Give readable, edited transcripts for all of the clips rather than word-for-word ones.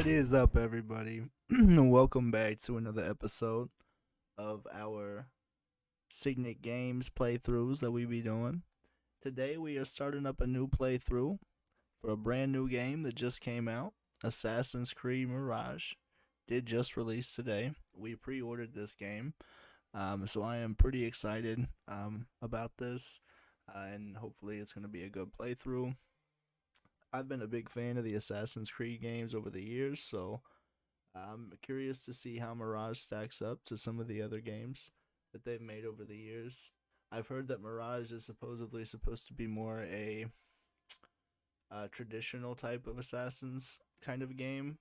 What is up, everybody? Welcome back to another episode of our Cygnet Games playthroughs that we be doing. Today, we are starting up a new playthrough for a brand new game that just came out. Assassin's Creed Mirage did just release today. We pre-ordered this game, so I am pretty excited about this, and hopefully, it's going to be a good playthrough. I've been a big fan of the Assassin's Creed games over the years, so I'm curious to see how Mirage stacks up to some of the other games that they've made over the years. I've heard that Mirage is supposedly supposed to be more a traditional type of Assassins kind of game,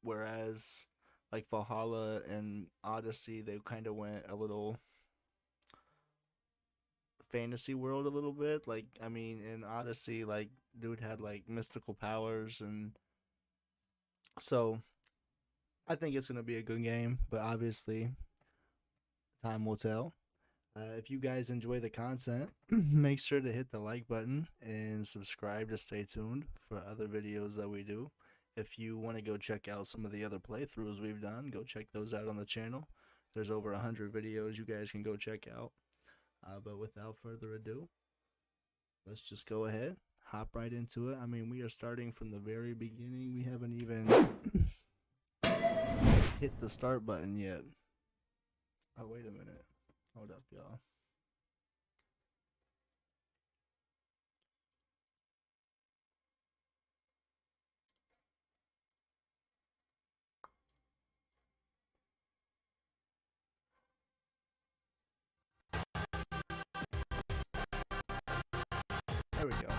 whereas like Valhalla and Odyssey, they kind of went a little fantasy world a little bit. Like, I mean, in Odyssey, like, dude had like mystical powers, and so I think it's gonna be a good game, but obviously time will tell. If you guys enjoy the content, make sure to hit the like button and subscribe to stay tuned for other videos that we do. If you want to go check out some of the other playthroughs we've done, go check those out on the channel. There's over 100 videos you guys can go check out. But without further ado, let's just go ahead, hop right into it. I mean, we are starting from the very beginning. We haven't even hit the start button yet. Oh, wait a minute. Hold up, y'all. There we go.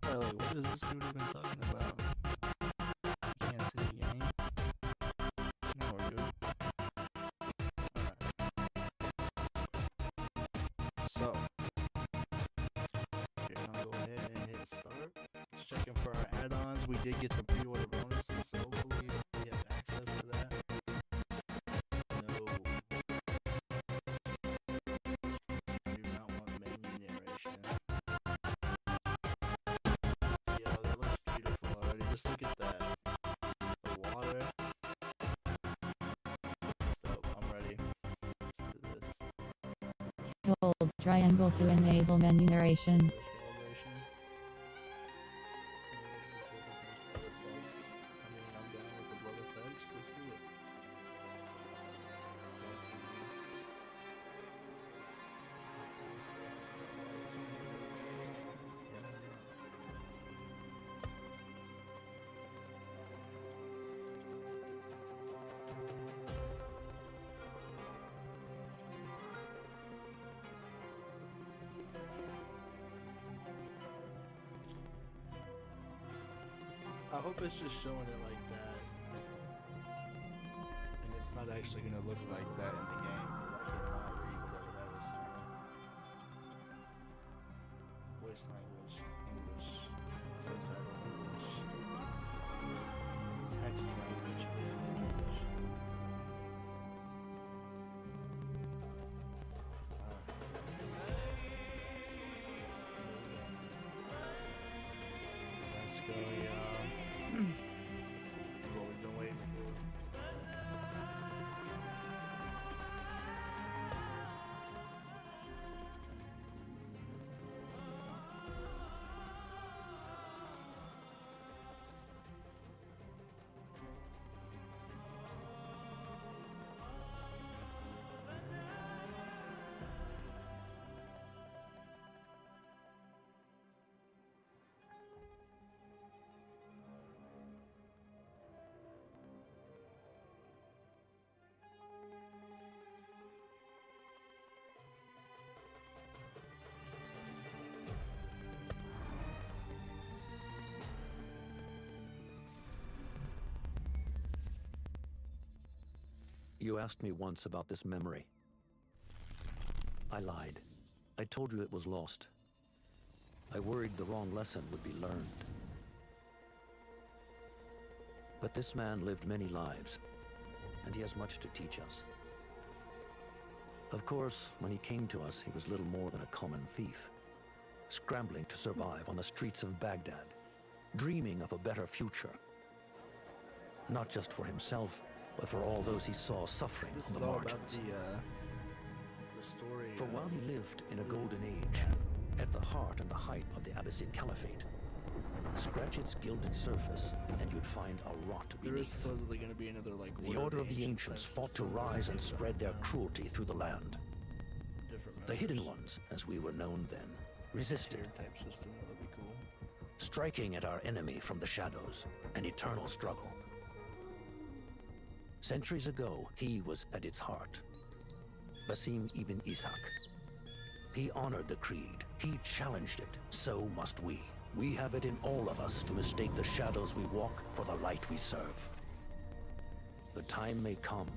Probably like, what is this dude even talking about? You can't see the game. Now we're good. Alright. So, we're gonna go ahead and hit start. Just checking for our add-ons. We did get the pre-order bonuses, so hopefully we have access to that. No. I do not want menu narration. Yo, that looks beautiful already. Just look at that. The water. It's dope. I'm ready. Let's do this. Hold triangle to enable menu narration. Narration. Blood effects. I mean, I'm down with the blood effects. Let's do it. I hope it's just showing it like that, and it's not actually gonna look like that in the game, because I cannot read whatever that was saying. Voice language, English, subtitle English, text language, please be English. Let's go, y'all. This is what we've been waiting for. You asked me once about this memory. I lied. I told you it was lost. I worried the wrong lesson would be learned. But this man lived many lives, and he has much to teach us. Of course, when he came to us, he was little more than a common thief, scrambling to survive on the streets of Baghdad, dreaming of a better future. not just for himself, but for all those he saw suffering This on is the all margins. about the story. For while he lived in a golden age, at the heart and the height of the Abbasid Caliphate, scratch its gilded surface, and you'd find a rot There is beneath. supposedly going to be another like The Order of the Ancients fought to rise and spread their cruelty through the land. The Hidden Ones, as we were known then, resisted, type system. That would be cool. striking at our enemy from the shadows, an eternal struggle. Centuries ago, he was at its heart. Basim ibn Ishaq. He honored the creed. He challenged it. So must we. We have it in all of us to mistake the shadows we walk for the light we serve. The time may come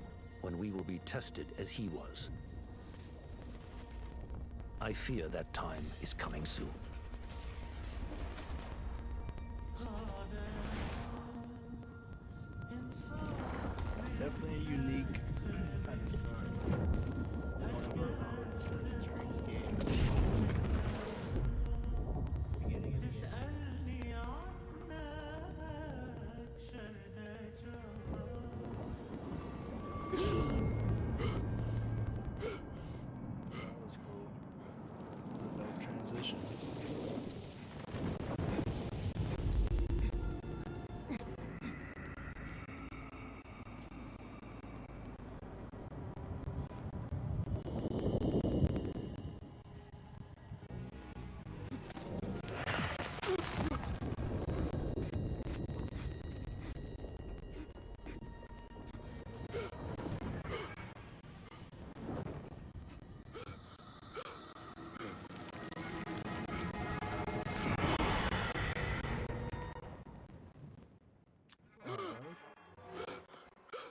when we will be tested as he was. I fear that time is coming soon. Definitely a unique kind of story. I've never heard an Assassin's Creed game that shows beginning and the end. That was cool. It was a dope transition.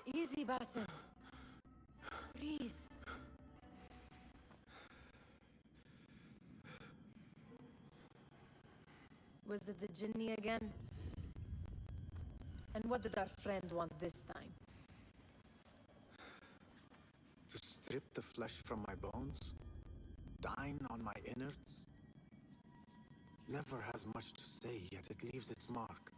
Easy, Basim. Breathe. Was it the Jinni again? And what did our friend want this time? To strip the flesh from my bones? Dine on my innards? Never has much to say, yet it leaves its mark.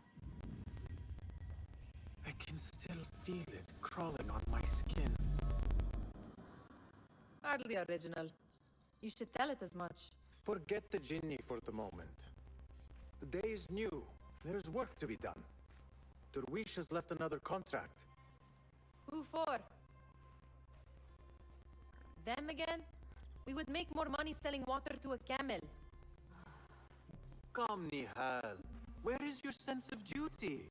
I can still feel it crawling on my skin. Hardly original. You should tell it as much. Forget the Jinni for the moment. The day is new. There's work to be done. Derwish has left another contract. Who for? Them again? We would make more money selling water to a camel. Come, Nihal. Where is your sense of duty?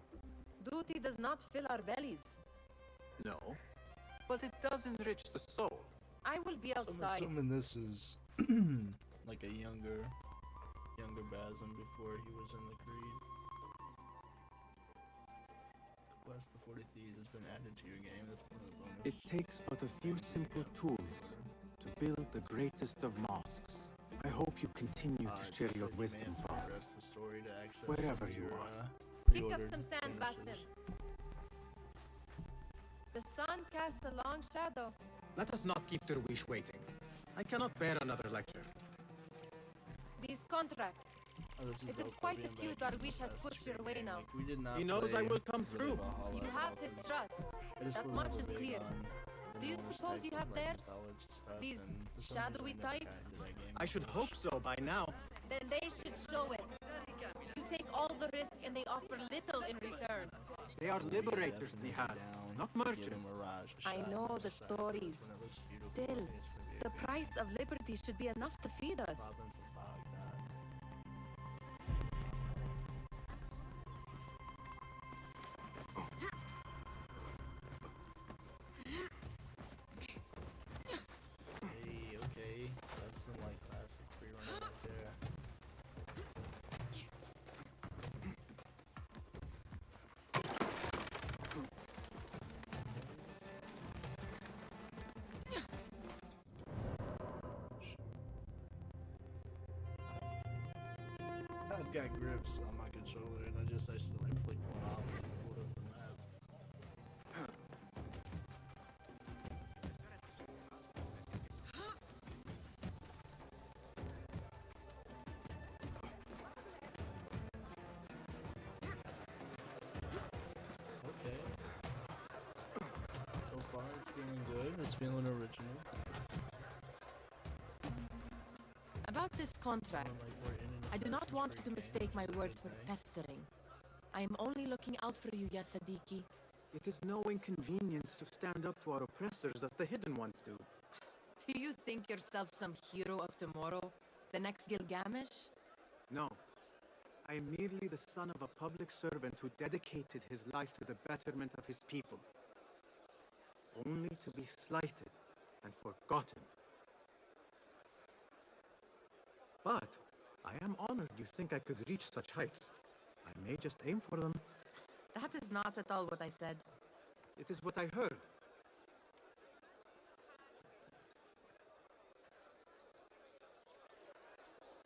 Duty does not fill our bellies. No, but it does enrich the soul. I will be So I'm outside. assuming this is like a younger Basim before he was in the Creed. The quest of 40 Thieves has been added to your game. That's one of the bonus. It takes but a few simple tools to build the greatest of mosques. I hope you continue to It share just your said you may wisdom, have to Father. progress the story to access Wherever some of you your, are. Pick up pre-ordered some sand, Basim. bonuses. The sun casts a long shadow. Let us not keep Derwish waiting. I cannot bear another lecture. These contracts. Oh, this is It is Oak quite a being few back in Darwish has Assassin's pushed your Creed way game. now. Like, we did not He knows play I will come really through. Valhalla You at have all, his 'cause trust. I just That wasn't much ever is big clear. on the Do you Norse suppose type you of, have like, theirs? mythology stuff, These and for some shadowy reason I never types? got into that game I should much. hope so by now. Then they should show it. You take all the risk and they offer little in return. They are We liberators, definitely Nihal, down not to give merchants. Mirage a I shot know when the decided for this stories. when it looks beautiful. Still, I think it's gonna be a The good price of liberty should be enough to feed us. province of Baghdad. Hey, okay, that's some like classic free running right there. I've got grips on my controller and I just accidentally flicked one off and pulled up the map. Okay. feeling good. It's feeling original. About this contract, Feeling like we're in an I do not Assassin's want you Creed to game, mistake which my is a words good for thing. pestering. I am only looking out for you, ya Sadiki. It is no inconvenience to stand up to our oppressors as the Hidden Ones do. Do you think yourself some hero of tomorrow? The next Gilgamesh? No. I am merely the son of a public servant who dedicated his life to the betterment of his people. Only to be slighted and forgotten. But I am honored you think I could reach such heights. I may just aim for them. That is not at all what I said. It is what I heard.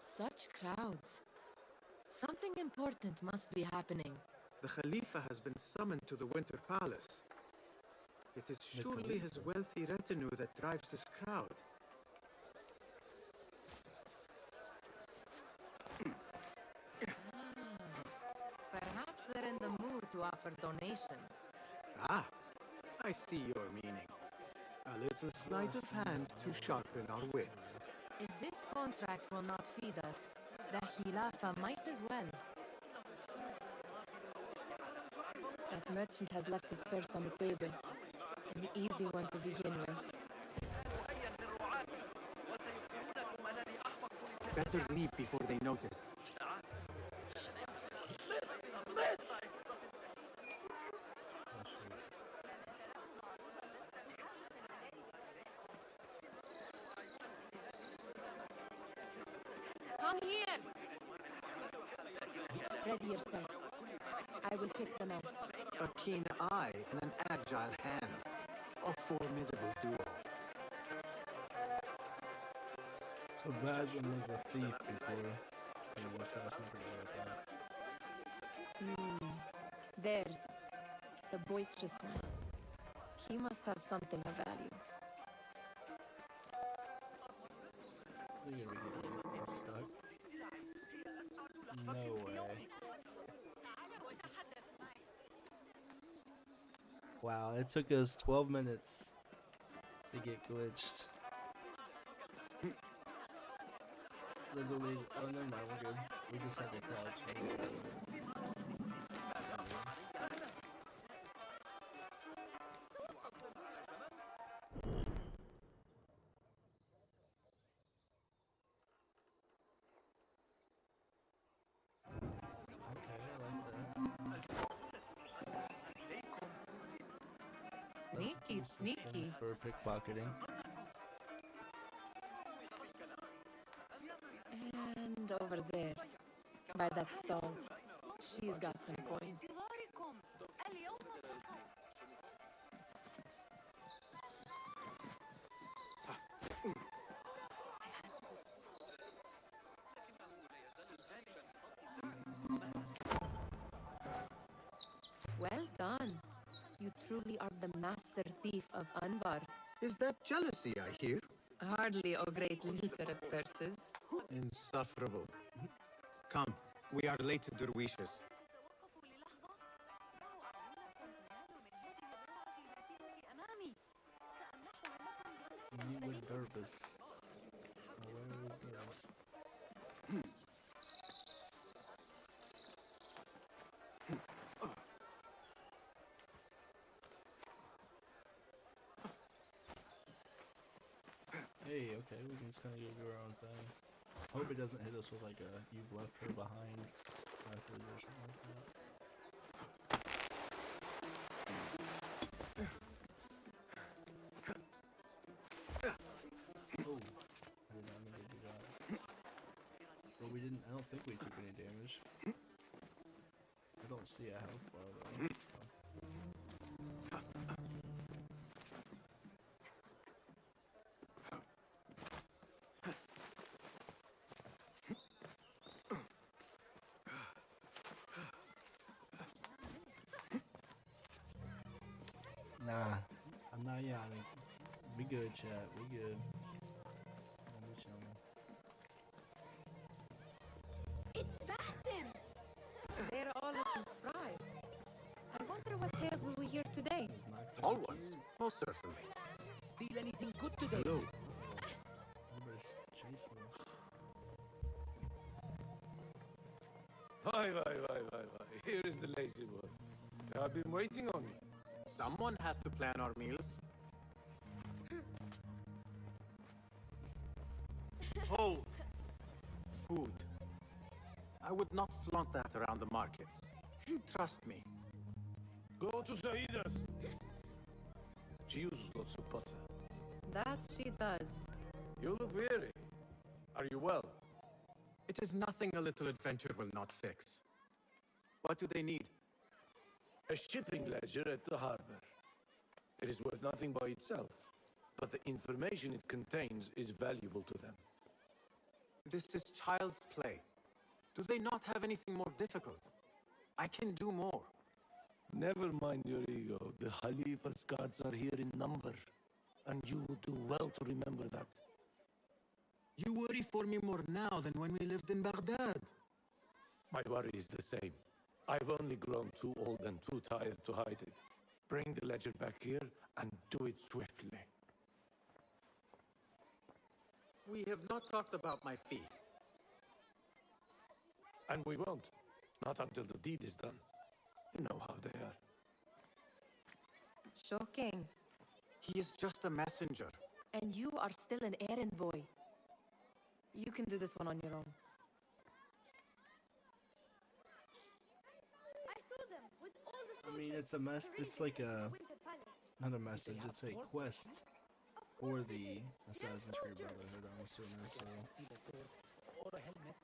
Such crowds. Something important must be happening. The Khalifa has been summoned to the Winter Palace. It is The surely his Khalifa? wealthy retinue that drives this crowd. Perhaps they're in the mood to offer donations. Ah, I see your meaning. A little sleight of hand to sharpen our wits. If this contract will not feed us, the Khilafa might as well. That merchant has left his purse on the table. An easy one to begin with. Better leave before they notice. Come here! Ready yourself. I will pick them out. A keen eye and an agile hand. A formidable duo. So Basim was a thief before he was assassin, forget about that. There. The boisterous one. He must have something of value. You're gonna be getting stuck. No way. Wow, it took us 12 minutes to get glitched. Literally, oh no, no, we're good. We just had to crouch. Okay, I like that. That's a Sneaky, cool system sneaky. for pickpocketing. And over there, by that stall, she's got some coin. Well done. You truly are the master thief of Anvar. Is that jealousy I hear? Hardly a great liter of purses. Insufferable. Come, we are late to Derwishes. Meet with Dervis. Oh, where was Dervis? Hey, okay, we can just kind of go do our own thing. Hope it doesn't hit us with like a "you've left her behind" message or something like that. Oh, I did not mean to do that. But we didn't. I don't think we took any damage. I don't see a health bar though. Nah, I'm not yawning. We good, chat. We good. We chilling. It's Basim! They're all looking spry. I wonder what tales will we hear today. He's knocked All out ones, here. most certainly. feel anything good today. Hello. Everybody's chasing us. Why. Here is the lazy boy. You have been waiting on me. Someone has to plan our meals. Hold! Food. I would not flaunt that around the markets. Trust me. Go to Saida's. She uses lots of butter. That she does. You look weary. Are you well? It is nothing a little adventure will not fix. What do they need? A shipping ledger at the harbor. It is worth nothing by itself, but the information it contains is valuable to them. This is child's play. Do they not have anything more difficult? I can do more. Never mind your ego. The Khalifa's guards are here in number, and you would do well to remember that. You worry for me more now than when we lived in Baghdad. My worry is the same. I've only grown too old and too tired to hide it. Bring the ledger back here and do it swiftly. We have not talked about my fee. And we won't. Not until the deed is done. You know how they are. Shocking. He is just a messenger. And you are still an errand boy. You can do this one on your own. I saw them with all the I mean, it's a mess. It's like a not a message. It's a quest for the Assassin's Creed Brotherhood. I'm assuming so. Or a helmet.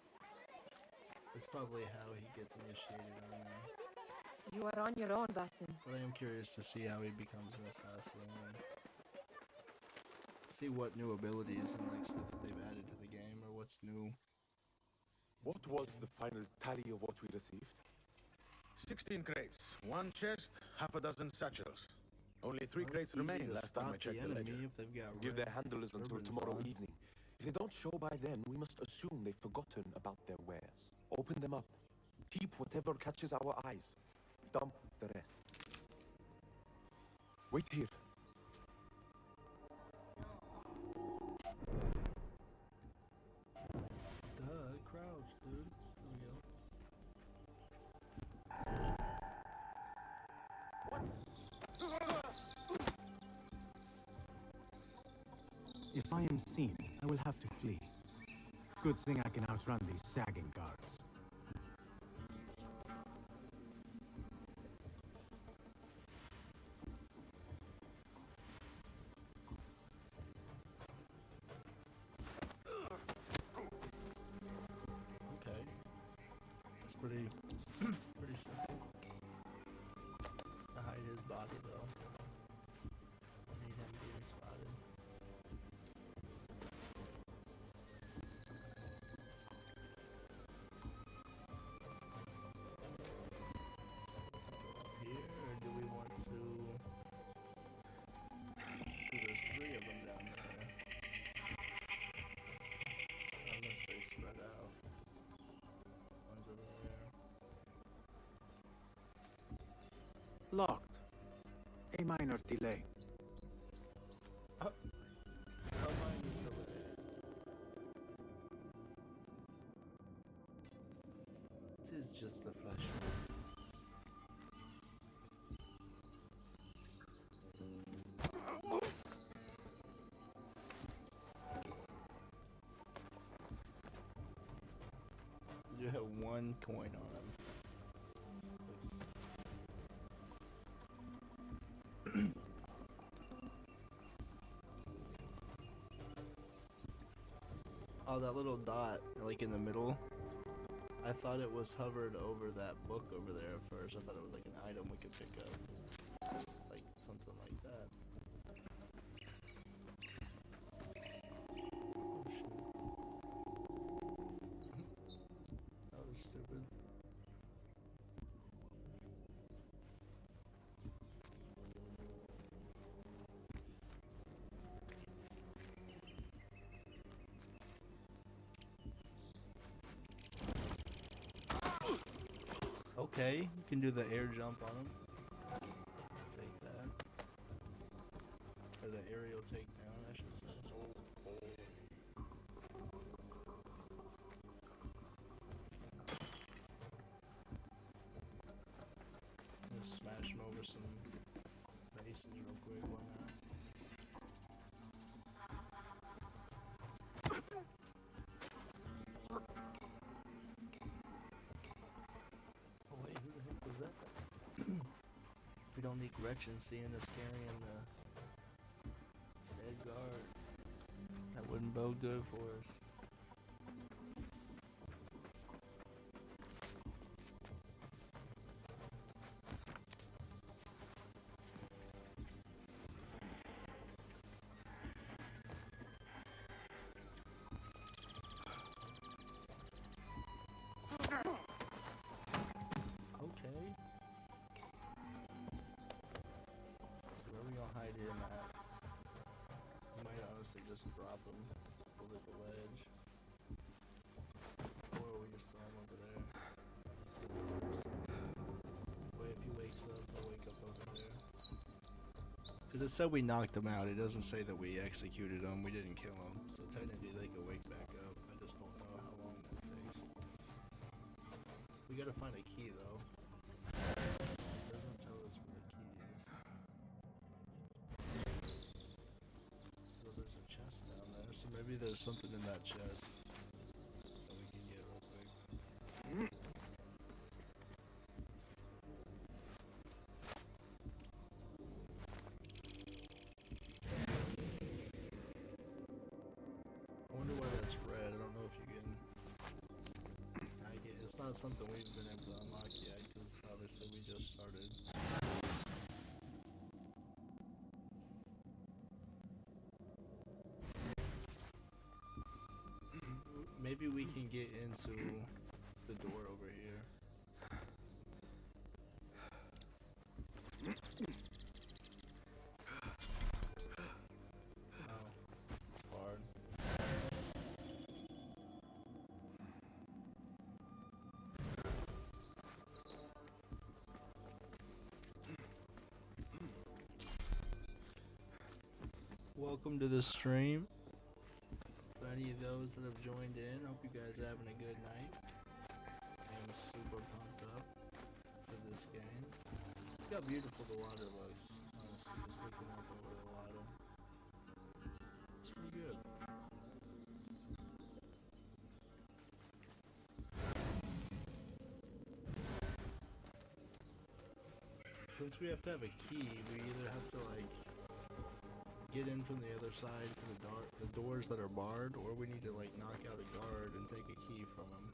It's probably how he gets initiated. I don't know. You are on your own, Basim. But I am curious to see how he becomes an assassin and see what new abilities and like stuff that they've added to the game or what's new. What was the final tally of what we received? 16 crates, 1 chest, half a dozen satchels. Only 3 Well, crates it's easy remain to last time I spot checked the enemy ledger. if they've got Give red their handlers until turbans tomorrow on. evening. If they don't show by then, we must assume they've forgotten about their wares. Open them up. Keep whatever catches our eyes. Dump the rest. Wait here. Duh, crouch, dude. There we go. If I am seen, I will have to flee. Good thing I can outrun these sagging guards. Okay. That's pretty pretty simple. To hide his body though. I need him being spotted. Here, or do we want to? Because there's 3 of them down there. Unless they spread out. One's over there. Locked. A minor delay. A minor delay. Tis just a flesh wound. You have 1 coin on him. That's close. Oh, that little dot, like in the middle. I thought it was hovered over that book over there at first. I thought it was like an item we could pick up. Like something like that. Oh shoot. That was stupid. Okay, you can do the air jump on him. Take that. Or the aerial takedown. I should say. Let's smash him over some bases real quick. Why not? Oh wait, who the heck was that? We don't need Gretchen seeing us carrying the dead guard. That wouldn't bode good for us. Okay. So where we gonna hide him at? We might honestly just drop him over the ledge. Or we just throw him over there. Wait, if he wakes up, he'll wake up over there. Because it said we knocked him out. It doesn't say that we executed him. We didn't kill him. So technically they could wake back up. I just don't know how long that takes. We gotta find a key though. It doesn't tell us where the key is. So there's a chest down there, so maybe there's something in that chest that we can get real quick. I wonder why that's red. I don't know if you can tag it. It's not something we've been able to unlock yet, because obviously we just started. Maybe we can get into the door over here. Oh, it's barred. Welcome to the stream. For any of those that have joined in, hope you guys are having a good night. I'm super pumped up for this game. Look how beautiful the water looks. Honestly, just looking up over the water. It's pretty good. Since we have to have a key, we either have to like get in from the other side for the doors that are barred, or we need to like knock out a guard and take a key from him.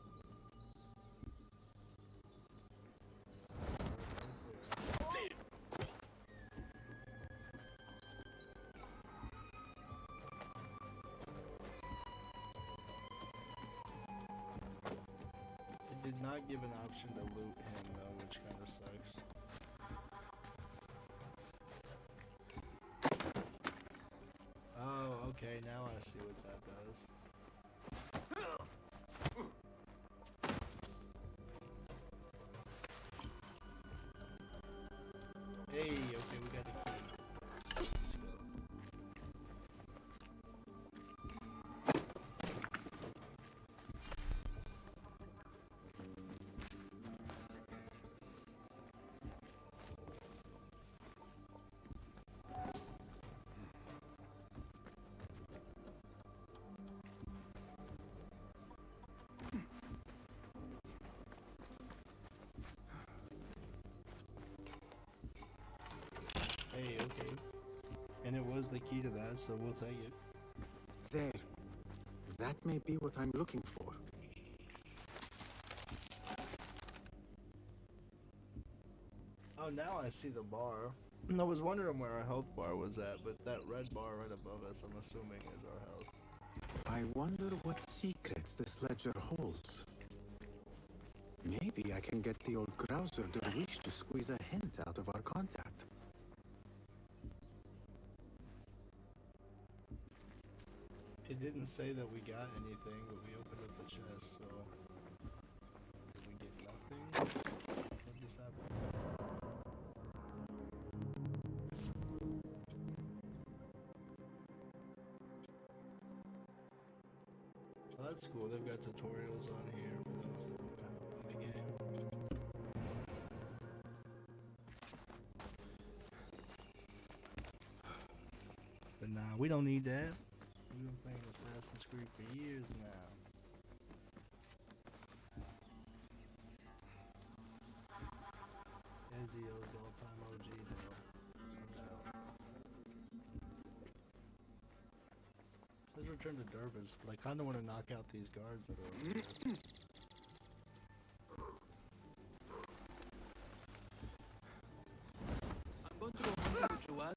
It did not give an option to loot him though, which kind of sucks. Oh, okay, now I see what that does. Hey, okay, we got a key. Let's go. Hey, okay. And it was the key to that, so we'll take it. There. That may be what I'm looking for. Oh, now I see the bar. I was wondering where our health bar was at, but that red bar right above us, I'm assuming, is our health. I wonder what secrets this ledger holds. Maybe I can get the old grouser Derwish to squeeze a hint out of our contact. It didn't say that we got anything, but we opened up the chest, so... Did we get nothing? What just happened? That's cool. They've got tutorials on here for those that don't know how to play the game. But nah, we don't need that. We've been playing Assassin's Creed for years now. Ezio's all-time OG though, no doubt. Says return to Dervis, but I kinda wanna knock out these guards that are over there. I'm going to go hunting with Jawad.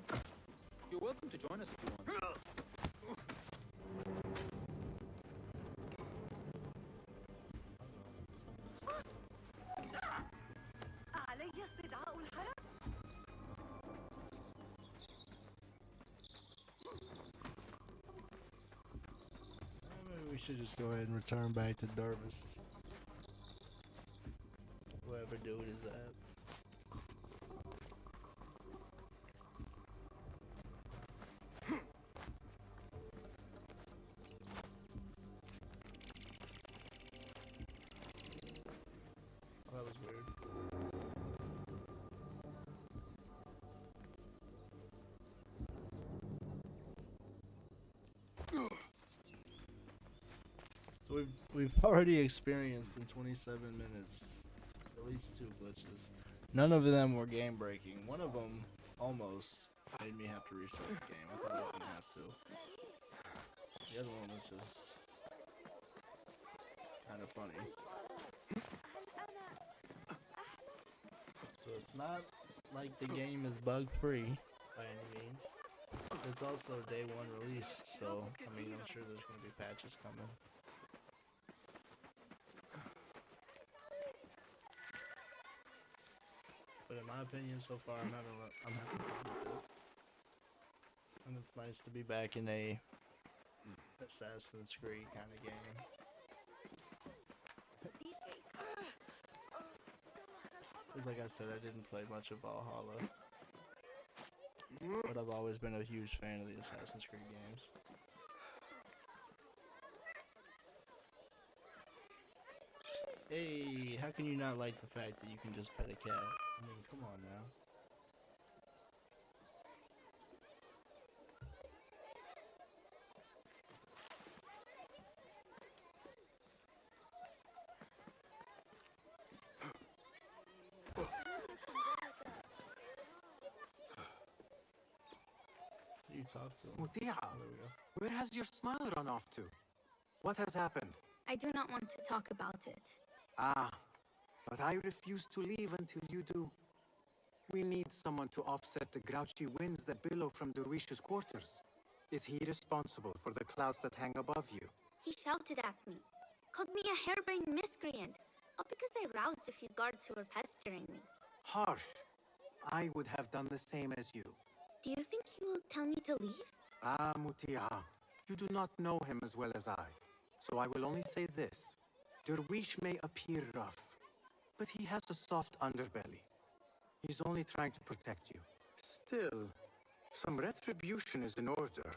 You're welcome to join us if you want. Maybe we should just go ahead and return back to Dervis. Whoever dude is at. Oh, that was weird. So we've already experienced in 27 minutes at least 2 glitches. None of them were game breaking. One of them almost made me have to restart the game. I thought I was gonna have to. The other one was just kind of funny. So it's not like the game is bug free by any means. It's also day 1 release, so I mean I'm sure there's gonna be patches coming. But in my opinion, so far, I'm happy with it. And it's nice to be back in a Assassin's Creed kind of game. Because like I said, I didn't play much of Valhalla. But I've always been a huge fan of the Assassin's Creed games. Hey, how can you not like the fact that you can just pet a cat? I mean, come on now. You talk to him. Mutia, Oh, there we go. where has your smile run off to? What has happened? I do not want to talk about it. Ah, but I refuse to leave until you do. We need someone to offset the grouchy winds that billow from Derwish's quarters. Is he responsible for the clouds that hang above you? He shouted at me, called me a harebrained miscreant, all because I roused a few guards who were pestering me. Harsh. I would have done the same as you. Do you think he will tell me to leave? Ah, Mutia, you do not know him as well as I, so I will only say this. Derwish may appear rough, but he has a soft underbelly. He's only trying to protect you. Still, some retribution is in order.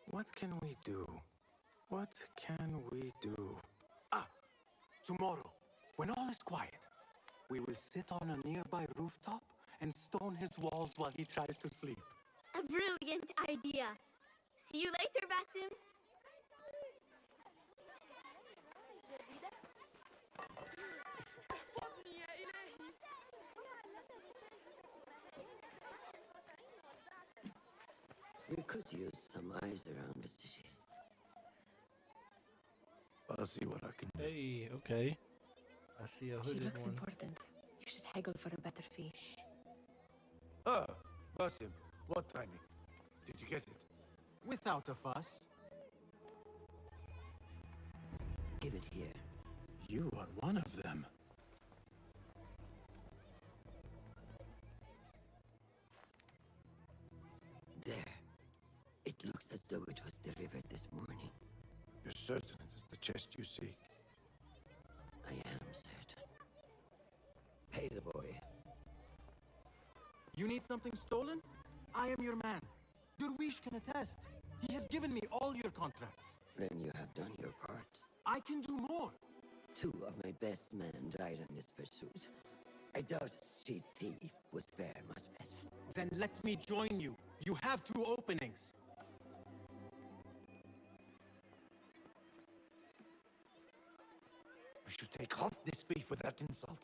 What can we do? What can we do? Ah, tomorrow, when all is quiet, we will sit on a nearby rooftop and stone his walls while he tries to sleep. A brilliant idea. See you later, Basim. We could use some eyes around the city. I'll see what I can do. Hey, okay. I see a She hooded looks one. important. You should haggle for a better fee. Ah, Basim, what timing? Did you get it? Without a fuss. Give it here. You are one of them. There. It looks as though it was delivered this morning. You're certain it is the chest you seek? I am certain. Pay the boy. You need something stolen? I am your man. Derwish can attest. He has given me all your contracts. Then you have done your part. I can do more. 2 of my best men died in this pursuit. I doubt a street thief would fare much better. Then let me join you. You have 2 openings. We should take off this beef with that insult.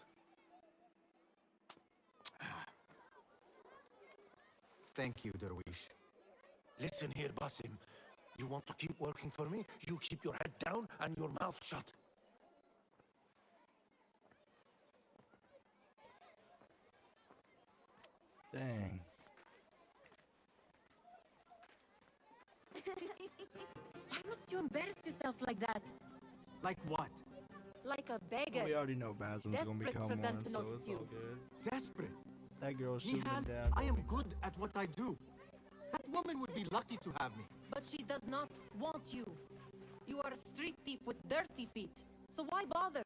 Thank you, Derwish. Listen here, Basim. You want to keep working for me? You keep your head down and your mouth shut. Dang. Why must you embarrass yourself like that? Like what? Like a beggar. We already know Basim's gonna Desperate become for them one, to so notice it's you. all good. Desperate? That girl's shooting Nihan, down. I am good at what I do. That woman would be lucky to have me. But she does not want you. You are a street thief with dirty feet. So why bother?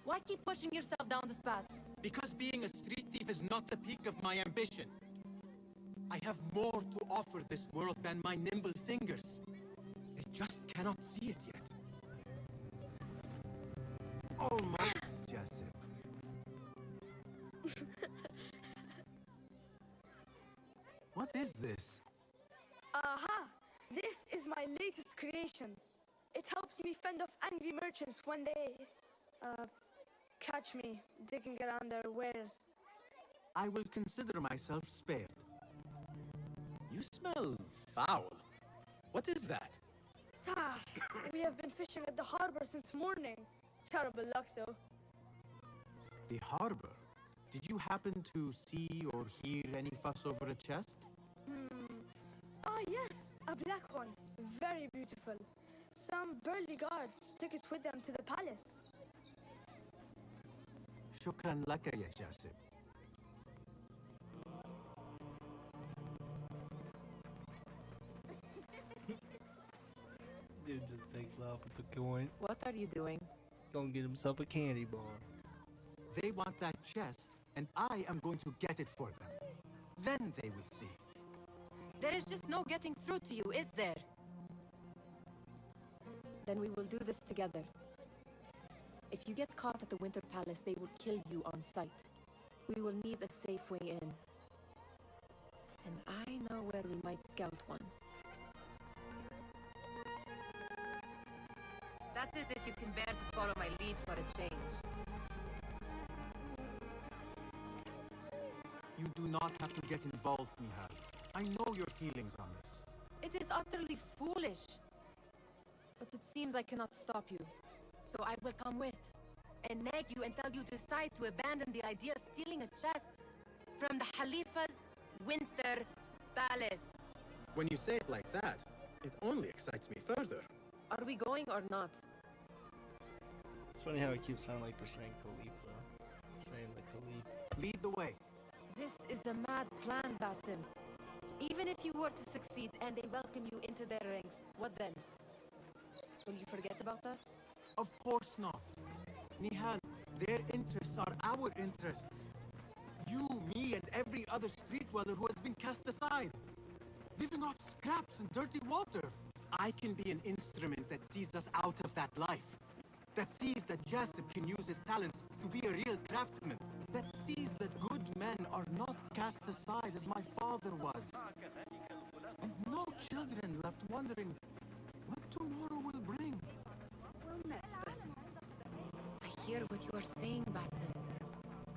Why keep pushing yourself down this path? Because being a street thief is not the peak of my ambition. I have more to offer this world than my nimble fingers. They just cannot see it yet. Almost, Jessup. What is this? Aha! This is my latest creation. It helps me fend off angry merchants when they, catch me digging around their wares. I will consider myself spared. You smell foul. What is that? Ah, we have been fishing at the harbor since morning. Terrible luck, though. The harbor? Did you happen to see or hear any fuss over a chest? Ah, yes, a black one. Very beautiful. Some burly guards took it with them to the palace. Shukran laka ya Jasib. Dude just takes off with the coin. What are you doing? Gonna get himself a candy bar. They want that chest, and I am going to get it for them. Then they will see. There is just no getting through to you, is there? Then we will do this together. If you get caught at the Winter Palace, they will kill you on sight. We will need a safe way in. And I know where we might scout one. That is if you can bear to follow my lead for a change. You do not have to get involved, Mihal. I know your feelings on this. It is utterly foolish. But it seems I cannot stop you. So I will come with, and nag you until you decide to abandon the idea of stealing a chest from the Khalifa's Winter Palace. When you say it like that, it only excites me further. Are we going or not? It's funny how it keeps sounding like they're saying Khalifa. Saying the Khalif. Lead the way. This is a mad plan, Basim. Even if you were to succeed and they welcome you into their ranks, what then? Will you forget about us? Of course not. Nihan, their interests are our interests. You, me, and every other street dweller who has been cast aside. Living off scraps and dirty water. I can be an instrument that sees us out of that life. That sees that Jasip can use his talents to be a real craftsman. That sees that good men are not cast aside as my father was. And no children left wondering what tomorrow will bring. Well met, Basim. I hear what you are saying, Basim.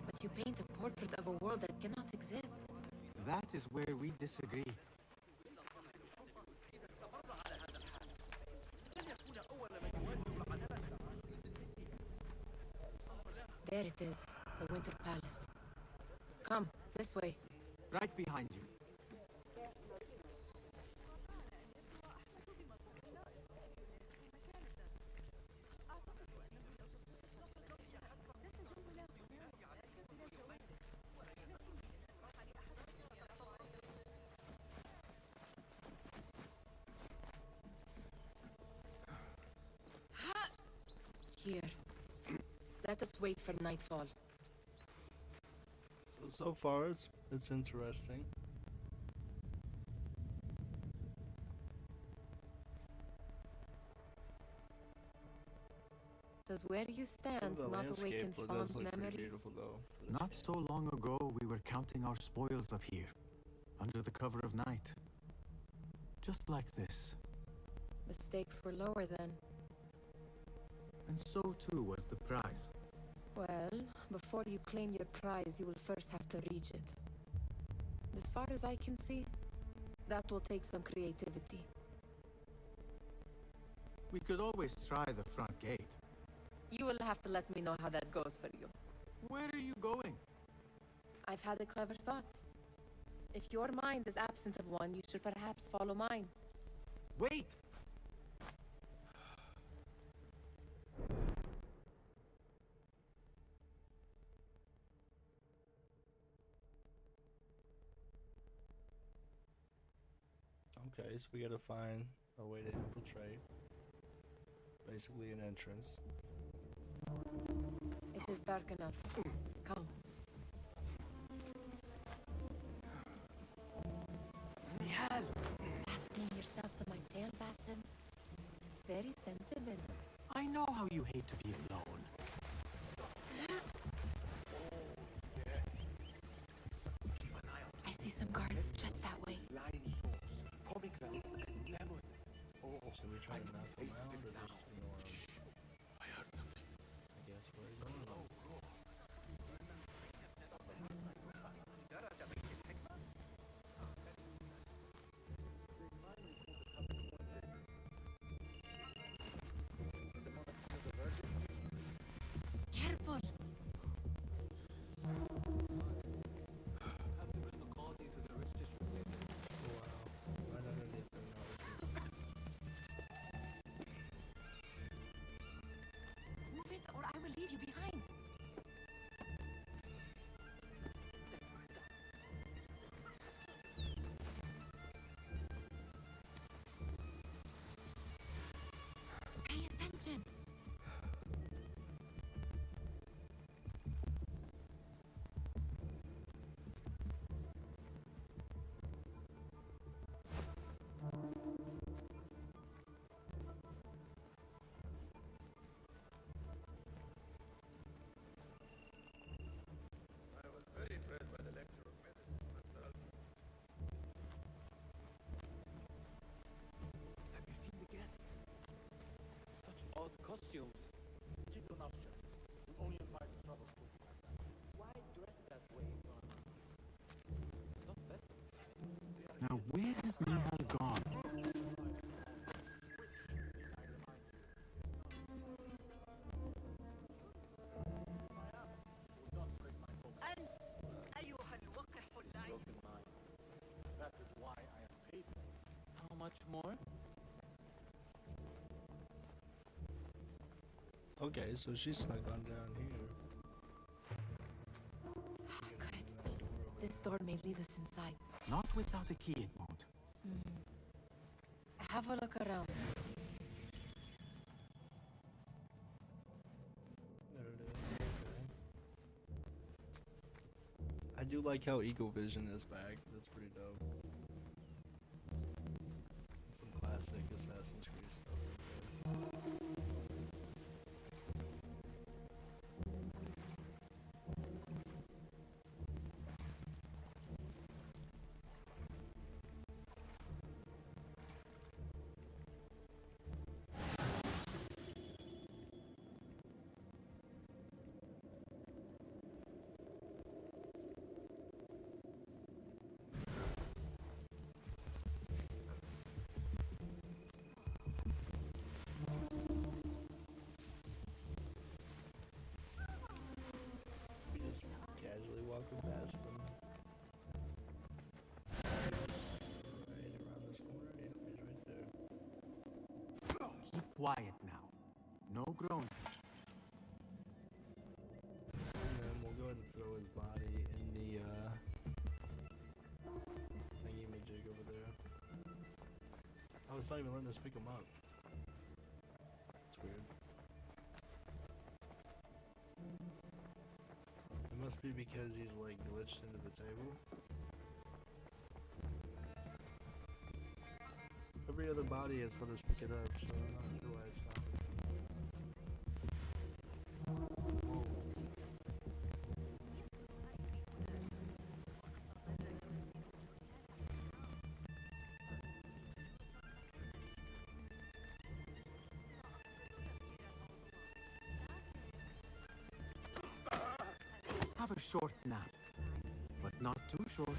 But you paint a portrait of a world that cannot exist. That is where we disagree. There it is, the Winter Palace. Come, this way. Right behind you. Here. Let us wait for nightfall. So far, it's interesting. Does where you Some stand of the not landscape awaken does fond look pretty memories? beautiful though. for this Not game. so long ago, we were counting our spoils up here, under the cover of night. Just like this. The stakes were lower then. And so too was the prize. Well, before you claim your prize, you will first have to reach it. As far as I can see, that will take some creativity. We could always try the front gate. You will have to let me know how that goes for you. Where are you going? I've had a clever thought. If your mind is absent of one, you should perhaps follow mine. Wait! Okay, so we gotta find a way to infiltrate. Basically an entrance. It is dark enough. Come. Nihal! Fastening yourself to my tail, Basim. Very sensible. I know how you hate to be alone. I see some guards just that way. Should we try to knock them out or just ignore them? I heard something. I guess we're going. Careful! Right underneath their noses. Move it or I will leave you behind. Pay attention. I was very impressed by the lecture of medicine, Master Alfred. Have you seen the guests? Such odd costumes. Keep your mouth shut. We only invite trouble like that. Why dress that way, son? It's not festive. Now where has Nihal gone? Broken mind. That is why I am paid. How much more? Okay, so she snuck on down here. Good. This door may lead us inside. Not without a key, it won't. Have a look around. There it is. Okay. I do like how Ecovision is back. That's pretty dope. Some classic Assassin's Creed stuff. We just casually walking past them. Right around this corner. Yeah, he's right there. Keep quiet now. No groaning. And then we'll go ahead and throw his body in the thingy-majig over there. Oh, it's not even letting us pick him up. That's weird. It must be because he's like glitched into the table. Every other body has let us pick it up, so I'm not sure why it's not. Have a short nap, but not too short.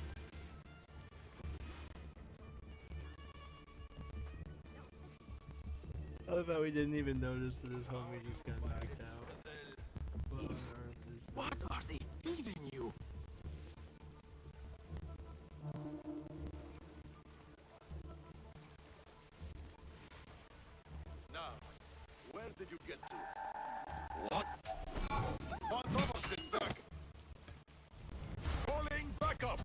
I love how we didn't even notice that his homie just got knocked out. What on earth is What this? are they feeding you? Now, where did you get to? What? What's almost in back? Calling backup!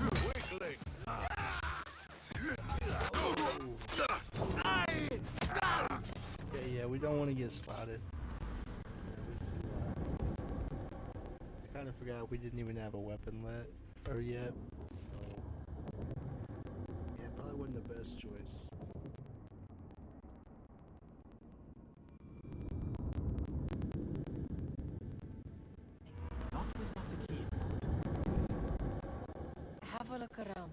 Weakling! Yeah, we don't want to get spotted. Yeah, we see why. I kind of forgot we didn't even have a weapon yet, so yeah, probably wasn't the best choice. Not without a key. Have a look around.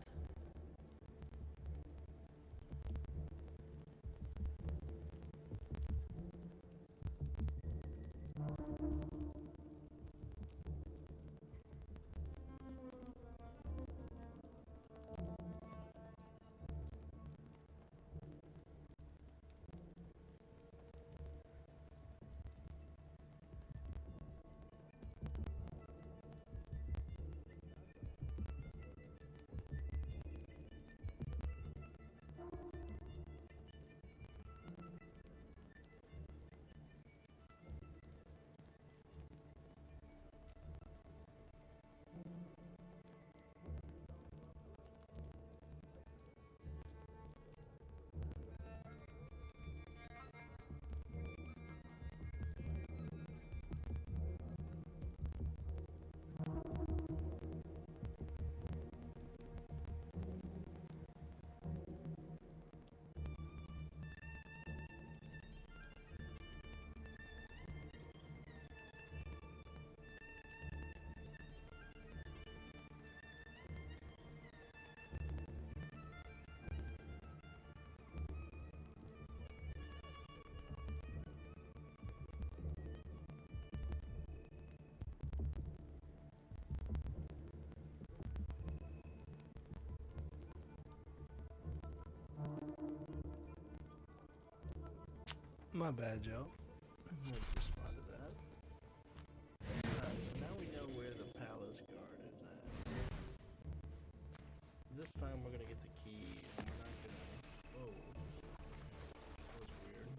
My bad, Joe. Never responded to that. Alright, so now we know where the palace guard is at. This time we're gonna get the key, and we're not gonna. Whoa, that was weird.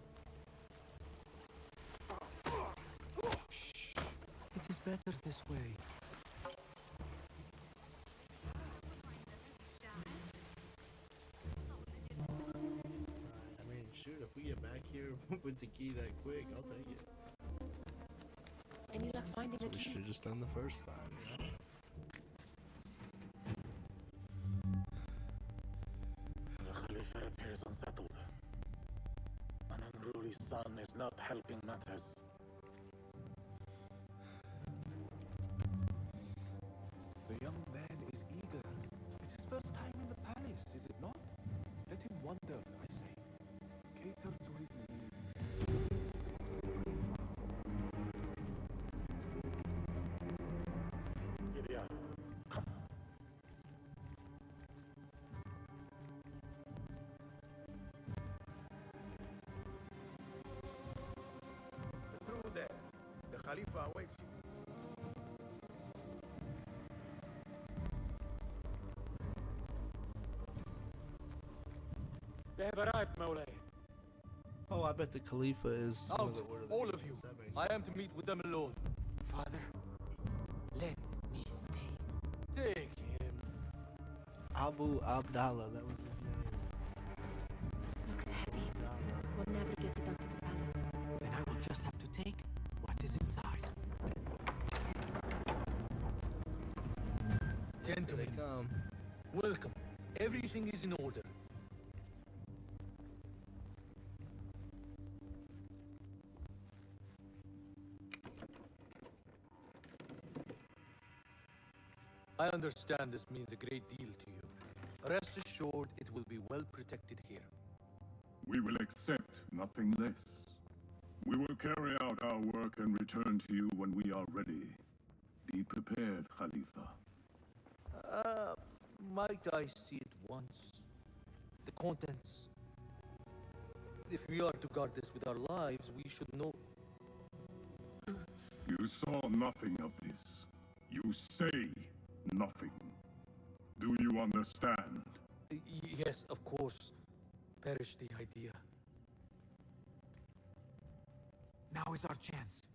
Shh. It is better this way. I mean, shoot, if we get back here with the key that quick, I'll take it. Any luck finding So a we should key? have just done the first time, you know? The Khalifa appears unsettled. An unruly son is not helping matters. The young man is eager. It's his first time in the palace, is it not? Let him wander, I say. Cater to his needs. Gideon, come. Through there. The Khalifa awaits you. They have arrived, Mawlay. Oh, I bet the Khalifa is one Out, of the Order of the all of you. Phoenix. That makes I am more to meet with sense. them alone. Father, let me stay. Take him. Abu Abdallah, that was his name. Looks heavy. We'll never get it out to the palace. Then I will just have to take what is inside. Here they Gentlemen, come. welcome. Everything is in order. I understand this means a great deal to you. Rest assured, it will be well protected here. We will accept nothing less. We will carry out our work and return to you when we are ready. Be prepared, Khalifa. Might I see it once? The contents. If we are to guard this with our lives, we should know. You saw nothing of this. You say nothing. Do you understand? Yes, of course. Perish the idea. Now is our chance.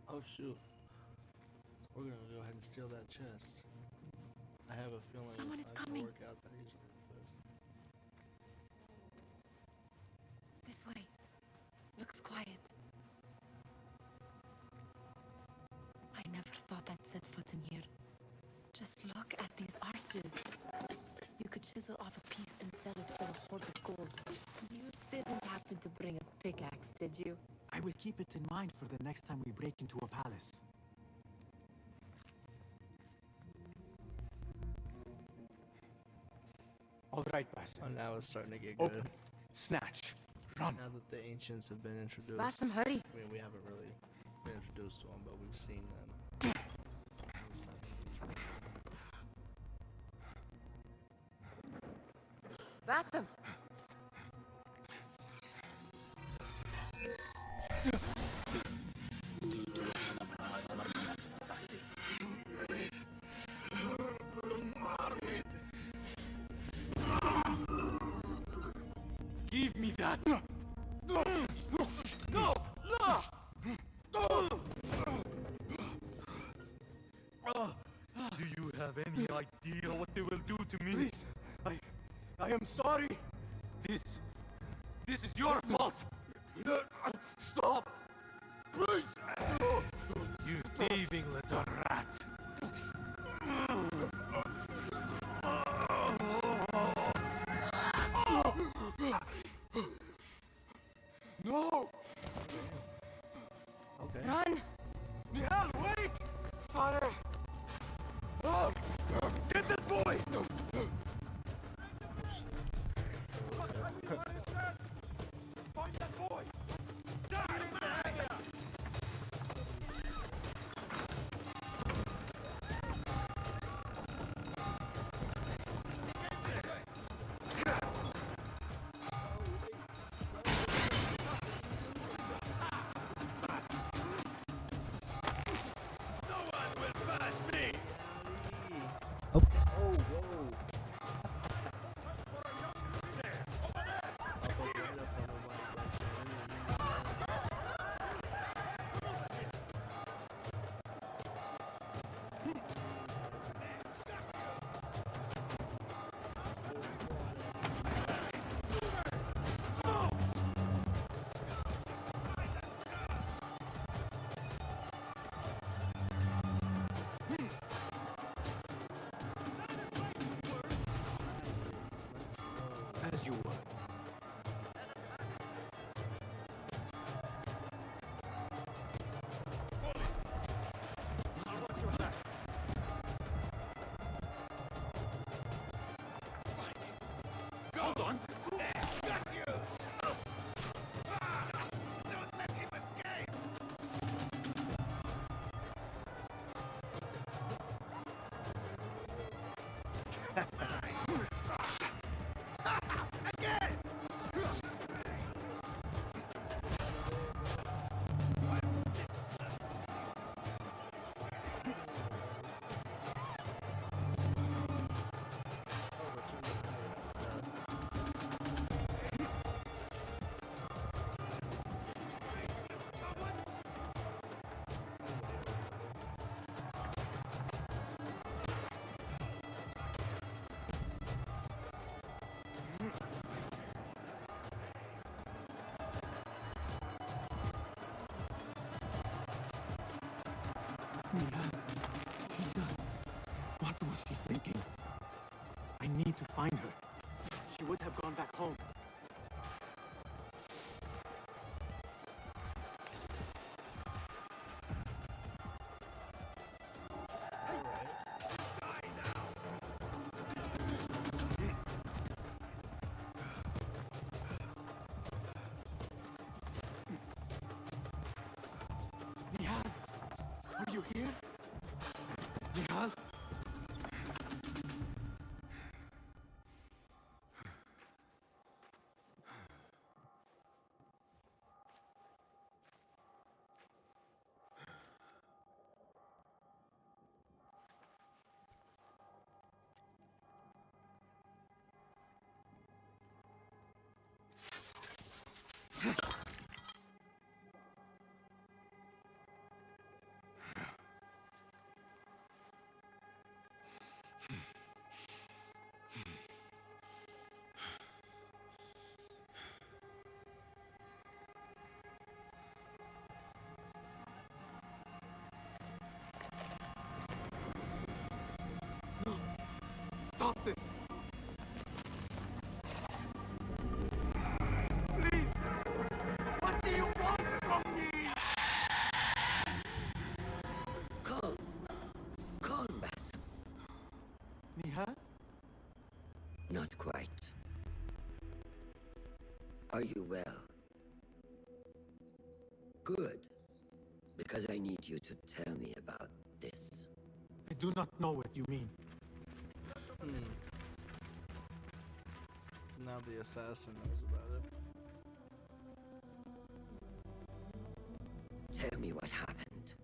Oh shoot. So we're gonna go ahead and steal that chest. I have a feeling Someone it's is not coming. gonna work out that easily, but This way. Looks quiet. I never thought I'd set foot in here. Just look at these arches. You could chisel off a piece and sell it for a hoard of gold. You didn't happen to bring a pickaxe, did you? I will keep it in mind for the next time we break into a palace. All right, Basim. oh, now it's starting to get Open. good. Snatch. Run. Now that the ancients have been introduced. Basim, hurry. I mean, we haven't really been introduced to them, but we've seen them. It's starting to get interesting. Basim! Give me that! No! Do you have any idea what they will do to me? Please, I am sorry. This is your fault! Stop! Please! You thieving little rat! No! Okay. Run! Nihal, wait! Fire! Oh, get that boy! Find that boy! Oh, whoa. As you were. Hold on! Got you! Don't let him escape! Again! She just... What was she thinking? I need to find her. She would have gone back home. stop this! Please! What do you want from me? Calm. Calm, Basim. Nihal? Not quite. Are you well? Good. Because I need you to tell me about this. I do not know what you mean. So now the assassin knows about it. Tell me what happened.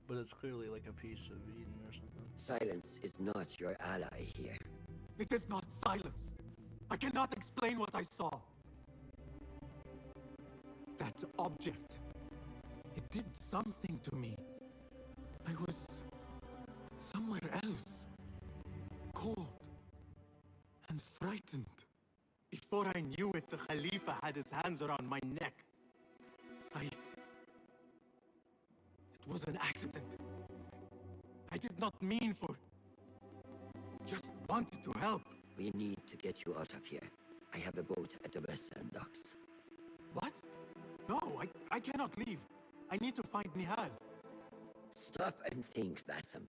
But it's clearly like a piece of Eden or something. Silence is not your ally here. It is not silence. I cannot explain what I saw. That object. It did something to me. I was somewhere else. Cold and frightened. Before I knew it, the Khalifa had his hands around my neck. It was an accident. I did not mean for... Just wanted to help. We need to get you out of here. I have a boat at the western docks. What? No, I cannot leave. I need to find Nihal. Stop and think, Basim.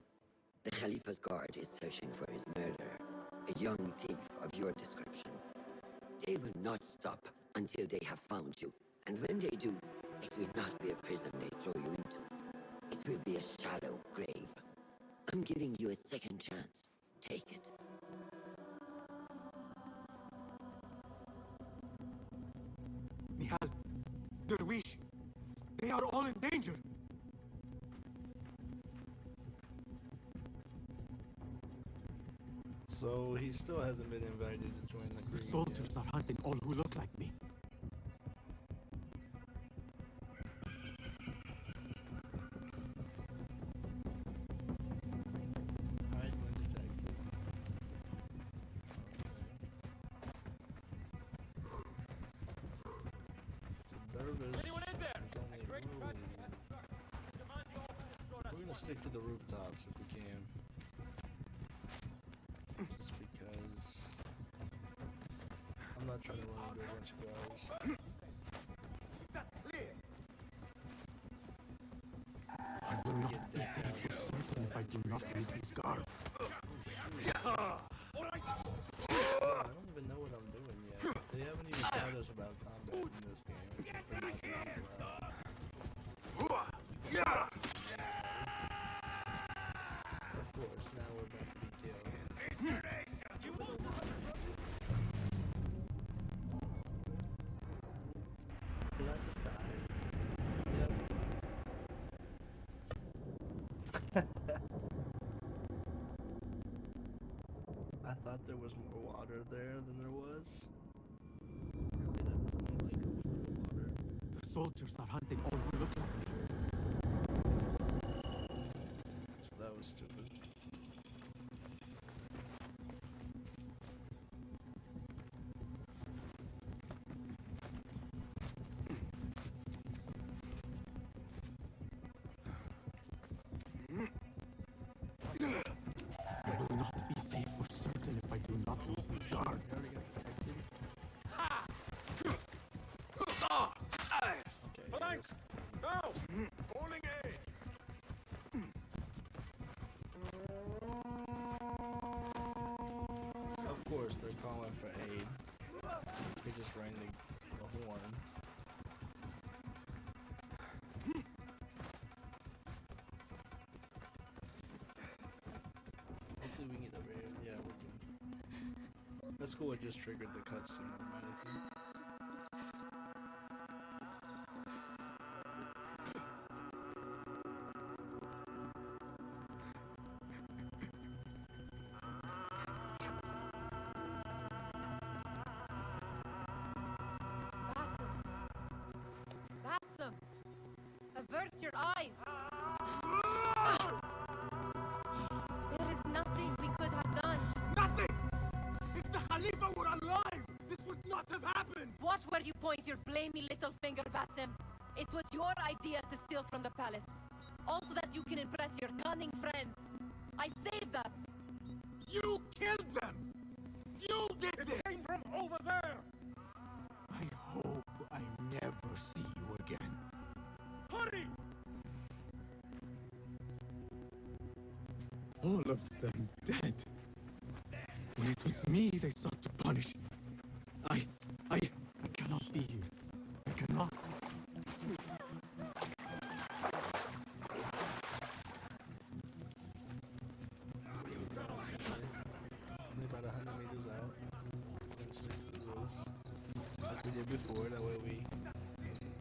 The Khalifa's guard is searching for his murderer, a young thief of your description. They will not stop until they have found you. And when they do, it will not be a prison they throw you into. It will be a shallow grave. I'm giving you a second chance. Take it. Nihal, Derwish, they are all in danger. So he still hasn't been invited to join the crew. The soldiers are hunting all who look like me. Hide when detected. So Nervous is only We're gonna stick to the rooftops if we can. Just because I'm not trying to run into a bunch of guys. I will not be safe for something if I do not leave these guards. I don't even know what I'm doing yet. They haven't even taught us about combat in this game, except for not doing well. Of course, now we're about to be killed. Did I just die? Yep. I thought there was more water there than there was. Really, that wasn't any like water. The soldiers are hunting all who look like me. So that was stupid. I will not be safe for certain if I do not lose these guards. Okay, Go! Falling aid! of course, they're calling for aid. They just rang the horn. Hopefully we can get over here. Yeah, we can. That's cool, it just triggered the cutscene automatically. Basim! Avert your eyes! There is nothing we could have done. Nothing! If the Khalifa were alive, this would not have happened! Watch where you point your blamey little finger, Basim. It was your idea to steal from the palace. Also that you can impress your cunning friends. I saved us. You killed them! Over there! I hope I never see you again. Hurry! All of them dead. When it was me they sought to punish. I cannot be here. I cannot. Only about 100 meters out. We're gonna stick to the rules like we did before. That way we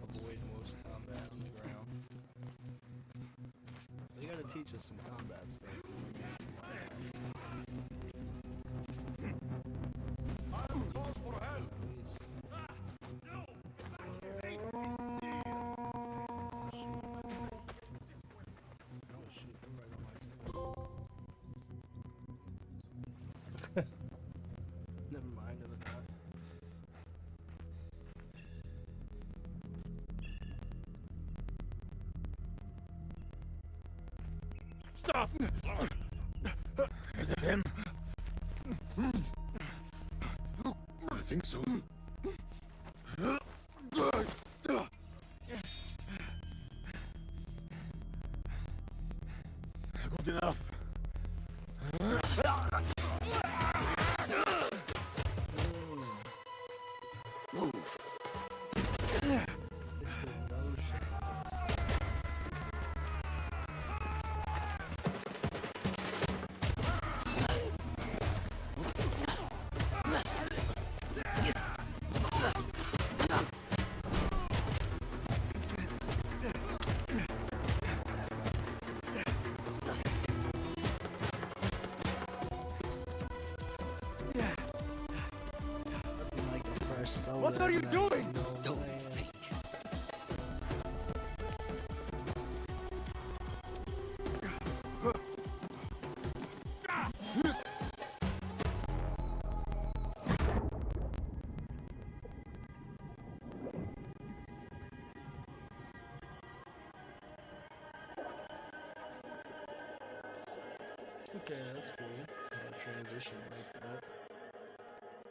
avoid most combat on the ground. They gotta teach us some combat stuff. Calls for help. Never mind, never mind. Stop! Is it him? I think so. Good enough. Move. Just a no shots. Like a fresh soda. What are you and that, doing? you know what I'm Don't saying? think. Okay, that's cool. A transition like that.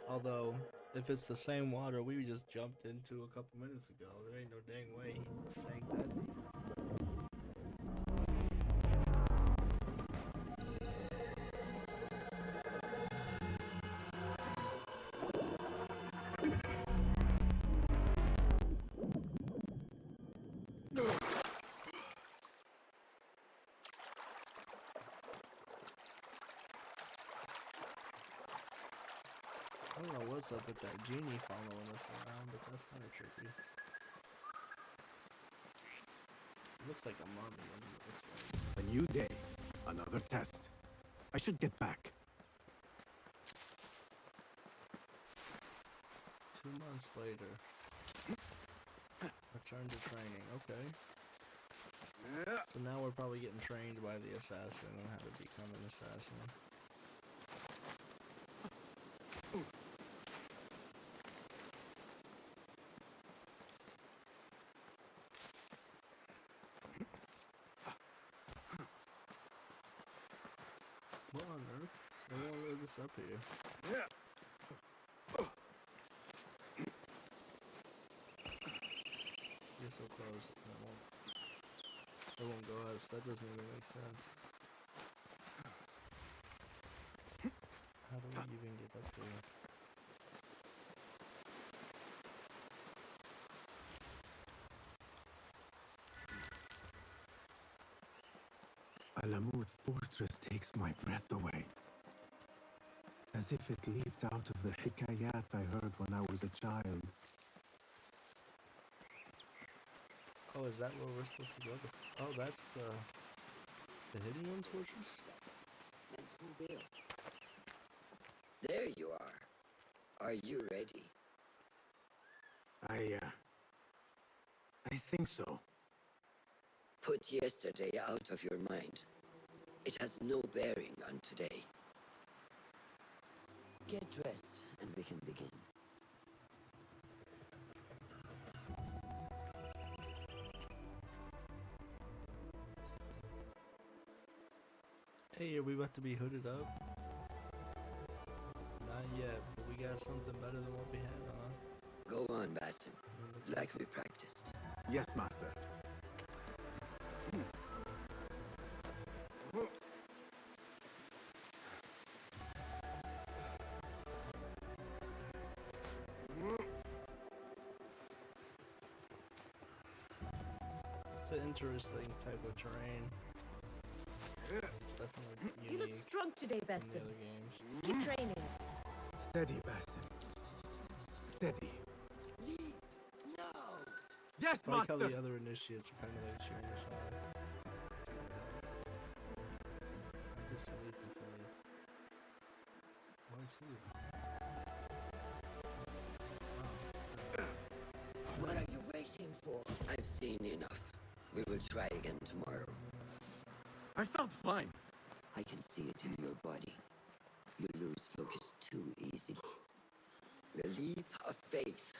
Although, if it's the same water we just jumped into a couple minutes ago, there ain't no dang way he sank that deep. I don't know what's up with that genie following us around, but that's kind of tricky. It looks like a mummy. Doesn't it? Looks like. A new day. Another test. I should get back. 2 months later. Return to training. Okay. So now we're probably getting trained by the assassin on how to become an assassin. What on earth? They won't load this up here. Get so close. It won't go out, so that doesn't even make sense. How do we even get up there? Alamut Fortress takes my breath away. As if it leaped out of the hikayat I heard when I was a child. Oh, is that where we're supposed to go? Oh, that's the Hidden Ones fortress? Then who will? There you are. Are you ready? I think so. Put yesterday out of your mind. It has no bearing on today. Get dressed and we can begin. Hey, are we about to be hooded up? Not yet, but we we got something better than what we had on. Go on, Basim. Like we practiced. Yes, Master. It's an interesting type of terrain. It's definitely unique. You look strong today, from the Beston. other games. Keep training. Steady, Basim. Steady. No! Yes, I like how Master! the other initiates are kind of like cheering us on. I'm just sleeping for you. Where's he? What are you waiting for? I've seen enough. We will try again tomorrow. I felt fine. I can see it in your body. You lose focus too easy. The leap of faith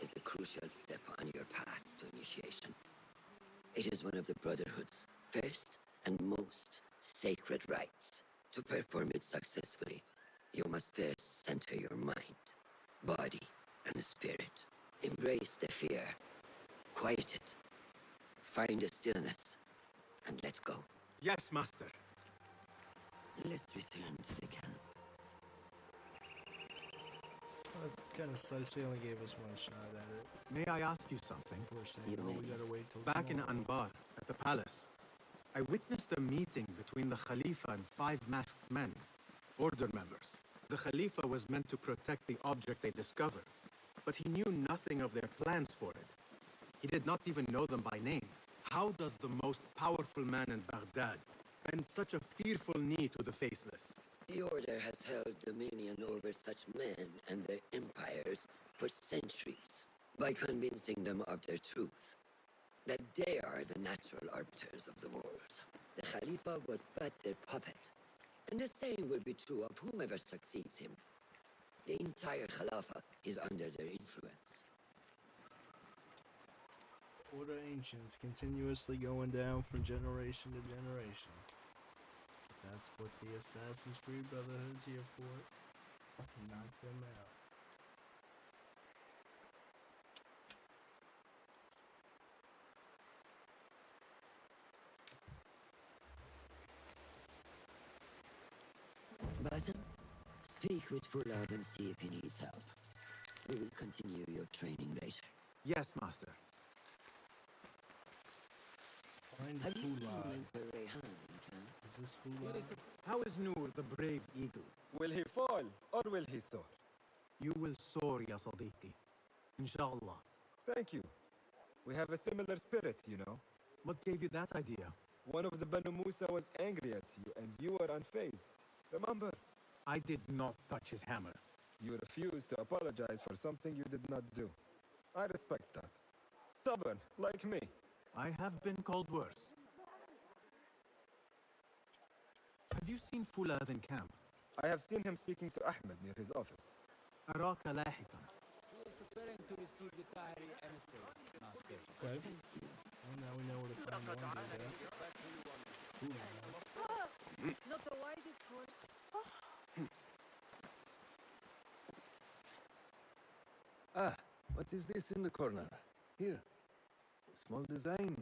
is a crucial step on your path to initiation. It is one of the Brotherhood's first and most sacred rites. To perform it successfully, you must first center your mind, body, and spirit. Embrace the fear. Quiet it. Find a stillness, and let go. Yes, Master. Let's return to the camp. It kind of sucks they only gave us one shot at it. May I ask you something? We're saying, oh, we gotta wait till Back in tomorrow. Anbar, at the palace, I witnessed a meeting between the Khalifa and 5 masked men, order members. The Khalifa was meant to protect the object they discovered, but he knew nothing of their plans for it. He did not even know them by name. How does the most powerful man in Baghdad bend such a fearful knee to the faceless? The Order has held dominion over such men and their empires for centuries by convincing them of their truth, that they are the natural arbiters of the world. The Khalifa was but their puppet, and the same will be true of whomever succeeds him. The entire Khalifa is under their influence. Order Ancients continuously going down from generation to generation. That's what the Assassin's Creed Brotherhood's here for. To knock them out. Basim, speak with Fulad and see if he needs help. We will continue your training later. Yes, Master. Find Have you seen Fulad. Mentor Rayhan in camp? Is this Fulad? How is Noor, the brave eagle? Will he fall, or will he soar? You will soar, ya Sadiqi. Inshallah. Thank you. We have a similar spirit, you know. What gave you that idea? One of the Banu Musa was angry at you, and you were unfazed. Remember? I did not touch his hammer. You refused to apologize for something you did not do. I respect that. Stubborn, like me. I have been called worse. Have you seen Fulad in camp? I have seen him speaking to Ahmed near his office. أراك لاحقا. Preparing to receive the Tahiri emissary, Master. Okay. Well, now we know where to find one dude at. Not the wisest course. Ah, what is this in the corner? Here. Small design.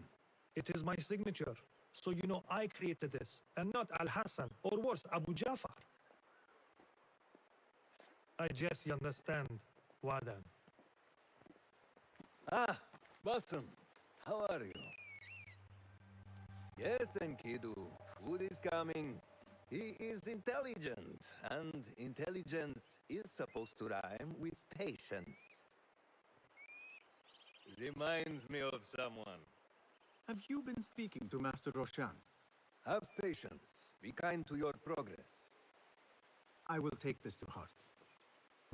It is my signature. So you know I created this, and not Al-Hassan, or worse, Abu Jafar. I guess you understand, Wadan. Ah, Basim. How are you? Yes, Enkidu. Food is coming. He is intelligent, and intelligence is supposed to rhyme with patience. Reminds me of someone. Have you been speaking to Master Roshan? Have patience. Be kind to your progress. I will take this to heart.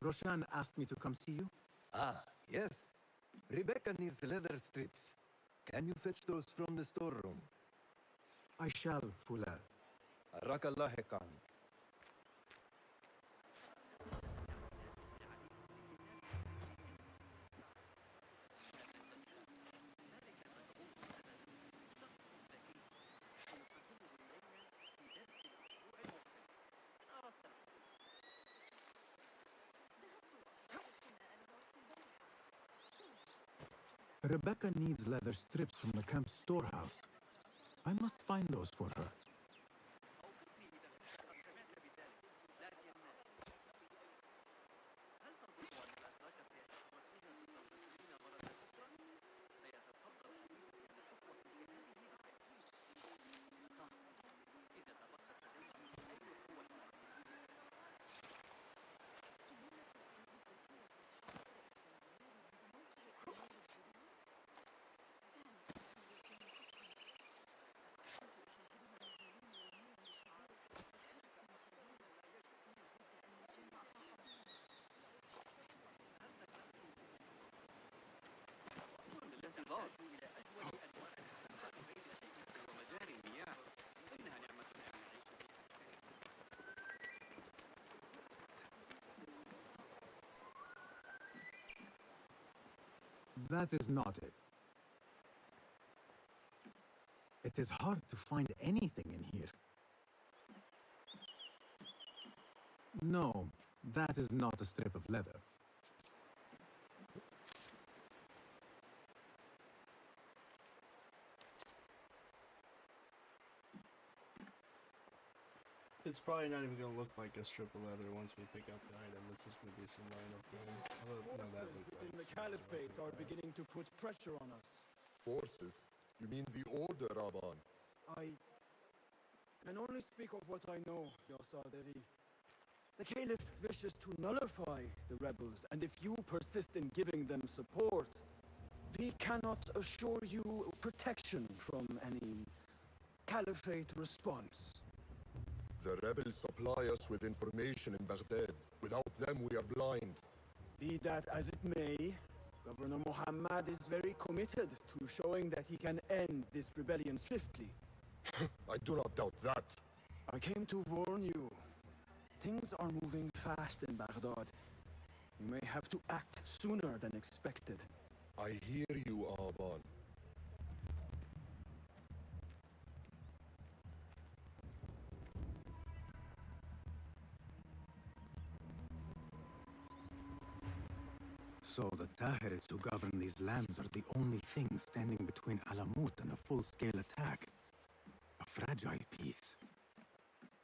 Roshan asked me to come see you. Ah, yes. Rebecca needs leather strips. Can you fetch those from the storeroom? I shall, Fulad. Arakallah Khan. Rebecca needs leather strips from the camp's storehouse. I must find those for her. That is not it. It is hard to find anything in here. No, that is not a strip of leather. It's probably not even gonna look like a strip of leather once we pick up the item. It's just gonna be some random thing. No, that looked like The some Caliphate random are beginning to put pressure on us. Forces? You mean the Order, Raban? I can only speak of what I know, Your Saderi. The Caliph wishes to nullify the rebels, and if you persist in giving them support, we cannot assure you protection from any Caliphate response. The rebels supply us with information in Baghdad. Without them, we are blind. Be that as it may, Governor Muhammad is very committed to showing that he can end this rebellion swiftly. I do not doubt that. I came to warn you. Things are moving fast in Baghdad. You may have to act sooner than expected. I hear you, Aban. So the Tahirids who govern these lands are the only thing standing between Alamut and a full-scale attack. A fragile peace.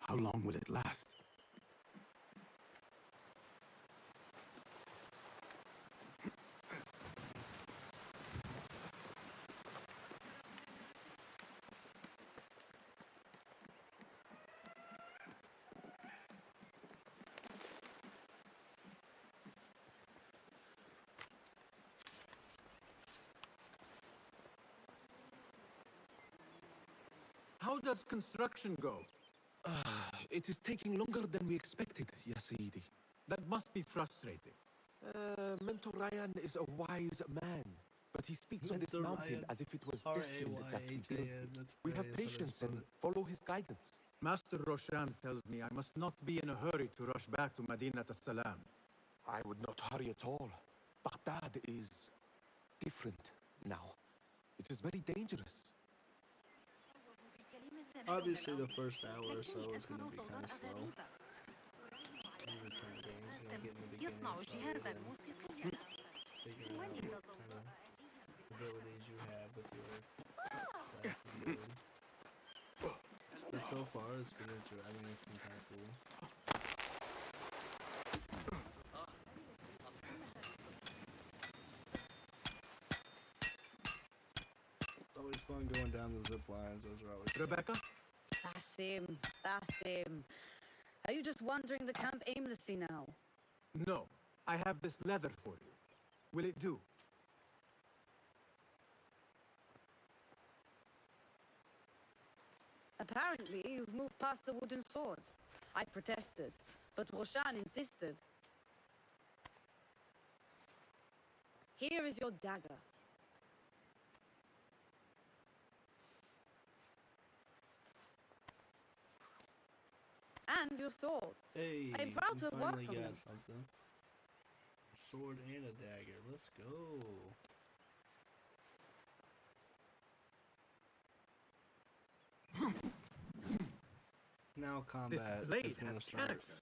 How long will it last? How does construction go? It is taking longer than we expected, Ya Sayyidi. That must be frustrating. Mentor Ryan is a wise man, but he speaks of this Mentor mountain Ryan. as if it was destined that we build it. That's We have hilarious how they patience spell and it. follow his guidance. Master Roshan tells me I must not be in a hurry to rush back to Madinat as-Salam. I would not hurry at all. Baghdad is different now. It is very dangerous. Obviously, the first hour or so is going to be kind of slow. In this kind of games, you know, get in the beginning started and figure out what kind of abilities you have with your assassin build. But so far, it's been I mean, it's been kind of cool. It's always fun going down the zip lines. Those are always Rebecca? That's him. Are you just wandering the camp aimlessly now? No, I have this leather for you. Will it do? Apparently, you've moved past the wooden swords. I protested, but Roshan insisted. Here is your dagger. And your sword. Hey, I am proud we to have worked finally on got them. something. A sword and a dagger. Let's go. Now combat blade is gonna has start character.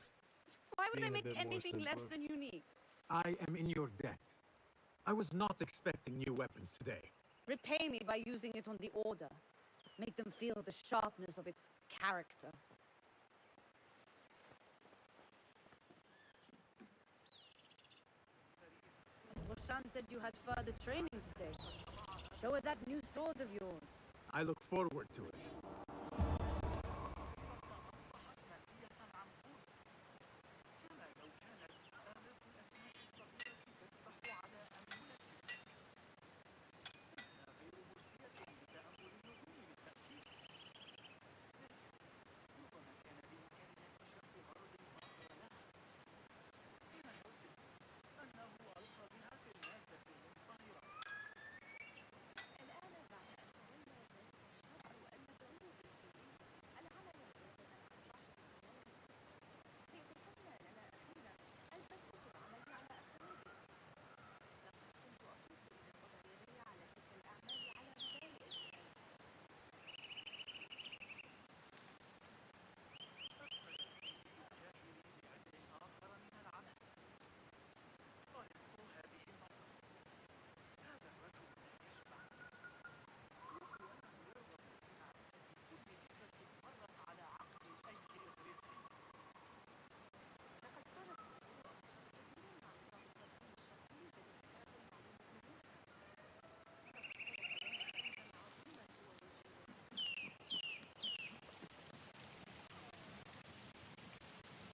Why would I being a make bit more anything less simpler. than unique? I am in your debt. I was not expecting new weapons today. Repay me by using it on the Order. Make them feel the sharpness of its character. Roshan said you had further training today. Show her that new sword of yours. I look forward to it.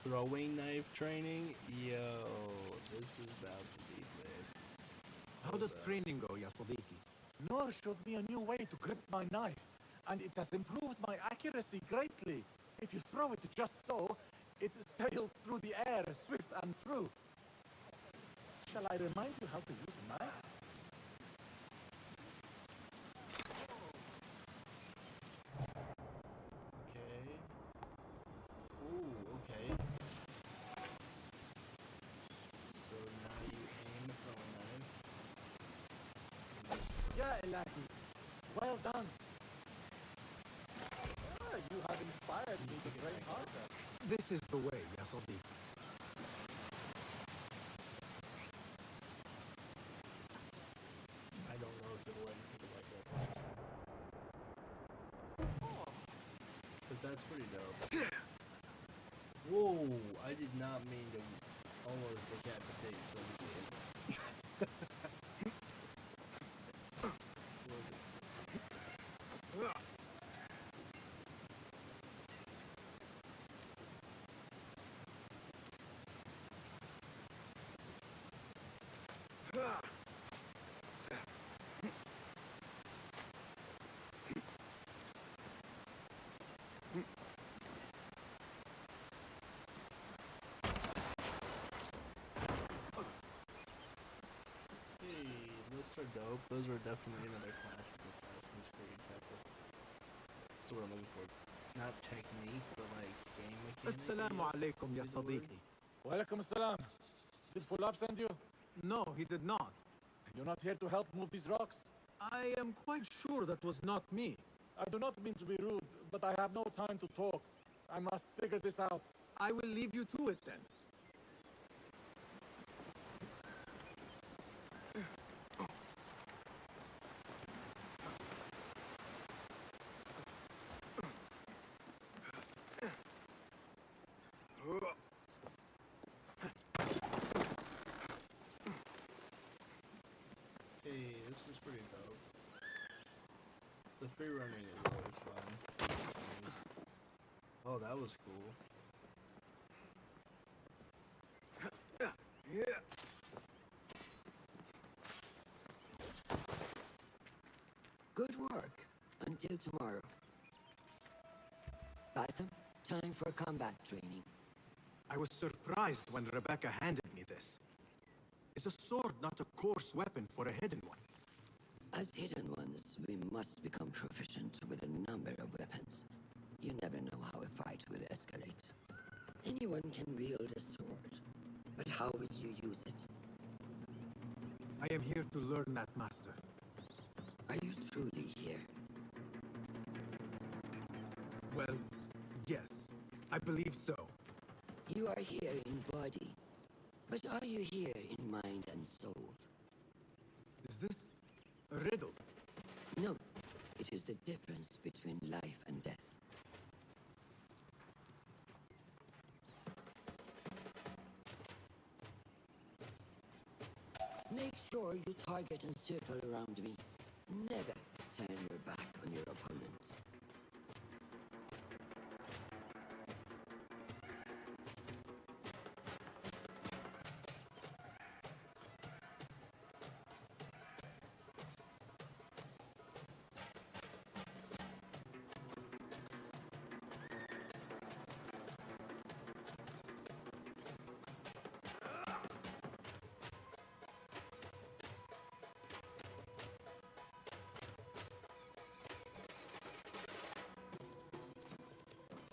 Throwing knife training? Yo, this is about to be lit. How does training go, Yasodiki? Noor showed me a new way to grip my knife, and it has improved my accuracy greatly. If you throw it just so, it sails through the air, swift and true. Shall I remind you how to use a knife? Okay. Ooh, okay. So now you aim from a knife. Yeah, Elaki. Well done. Ah, you have inspired me to train harder. This is the way, Yasodiki. I don't know if it'll let me pick it like that, honestly. But that's pretty dope. Whoa! I did not mean to almost decapitate some kid. What was it? Hey, those are dope. Those are definitely another classic Assassin's Creed type of. That's what I'm looking for. Not technique, but like game mechanics. Assalamu alaikum, ya Sadiqi. Walaikum assalam. Did Fulab send you? No, he did not. You're not here to help move these rocks? I am quite sure that was not me. I do not mean to be rude, but I have no time to talk. I must figure this out. I will leave you to it then. Hey, this is pretty dope. The free running is always fun. Oh, that was cool. Good work. Until tomorrow. Basim, time for combat training. I was surprised when Rebecca handed me this. Is a sword not a coarse weapon for a hidden one? As hidden ones, we must become proficient with a number of weapons. You never know how a fight will escalate. Anyone can wield a sword, but how will you use it? I am here to learn that, Master. Are you truly here? Well, yes. I believe so. You are here in body, but are you here in mind and soul? Is this a riddle? No, it is the difference between life and death. Make sure you target and circle around me. Never turn your back on your opponent.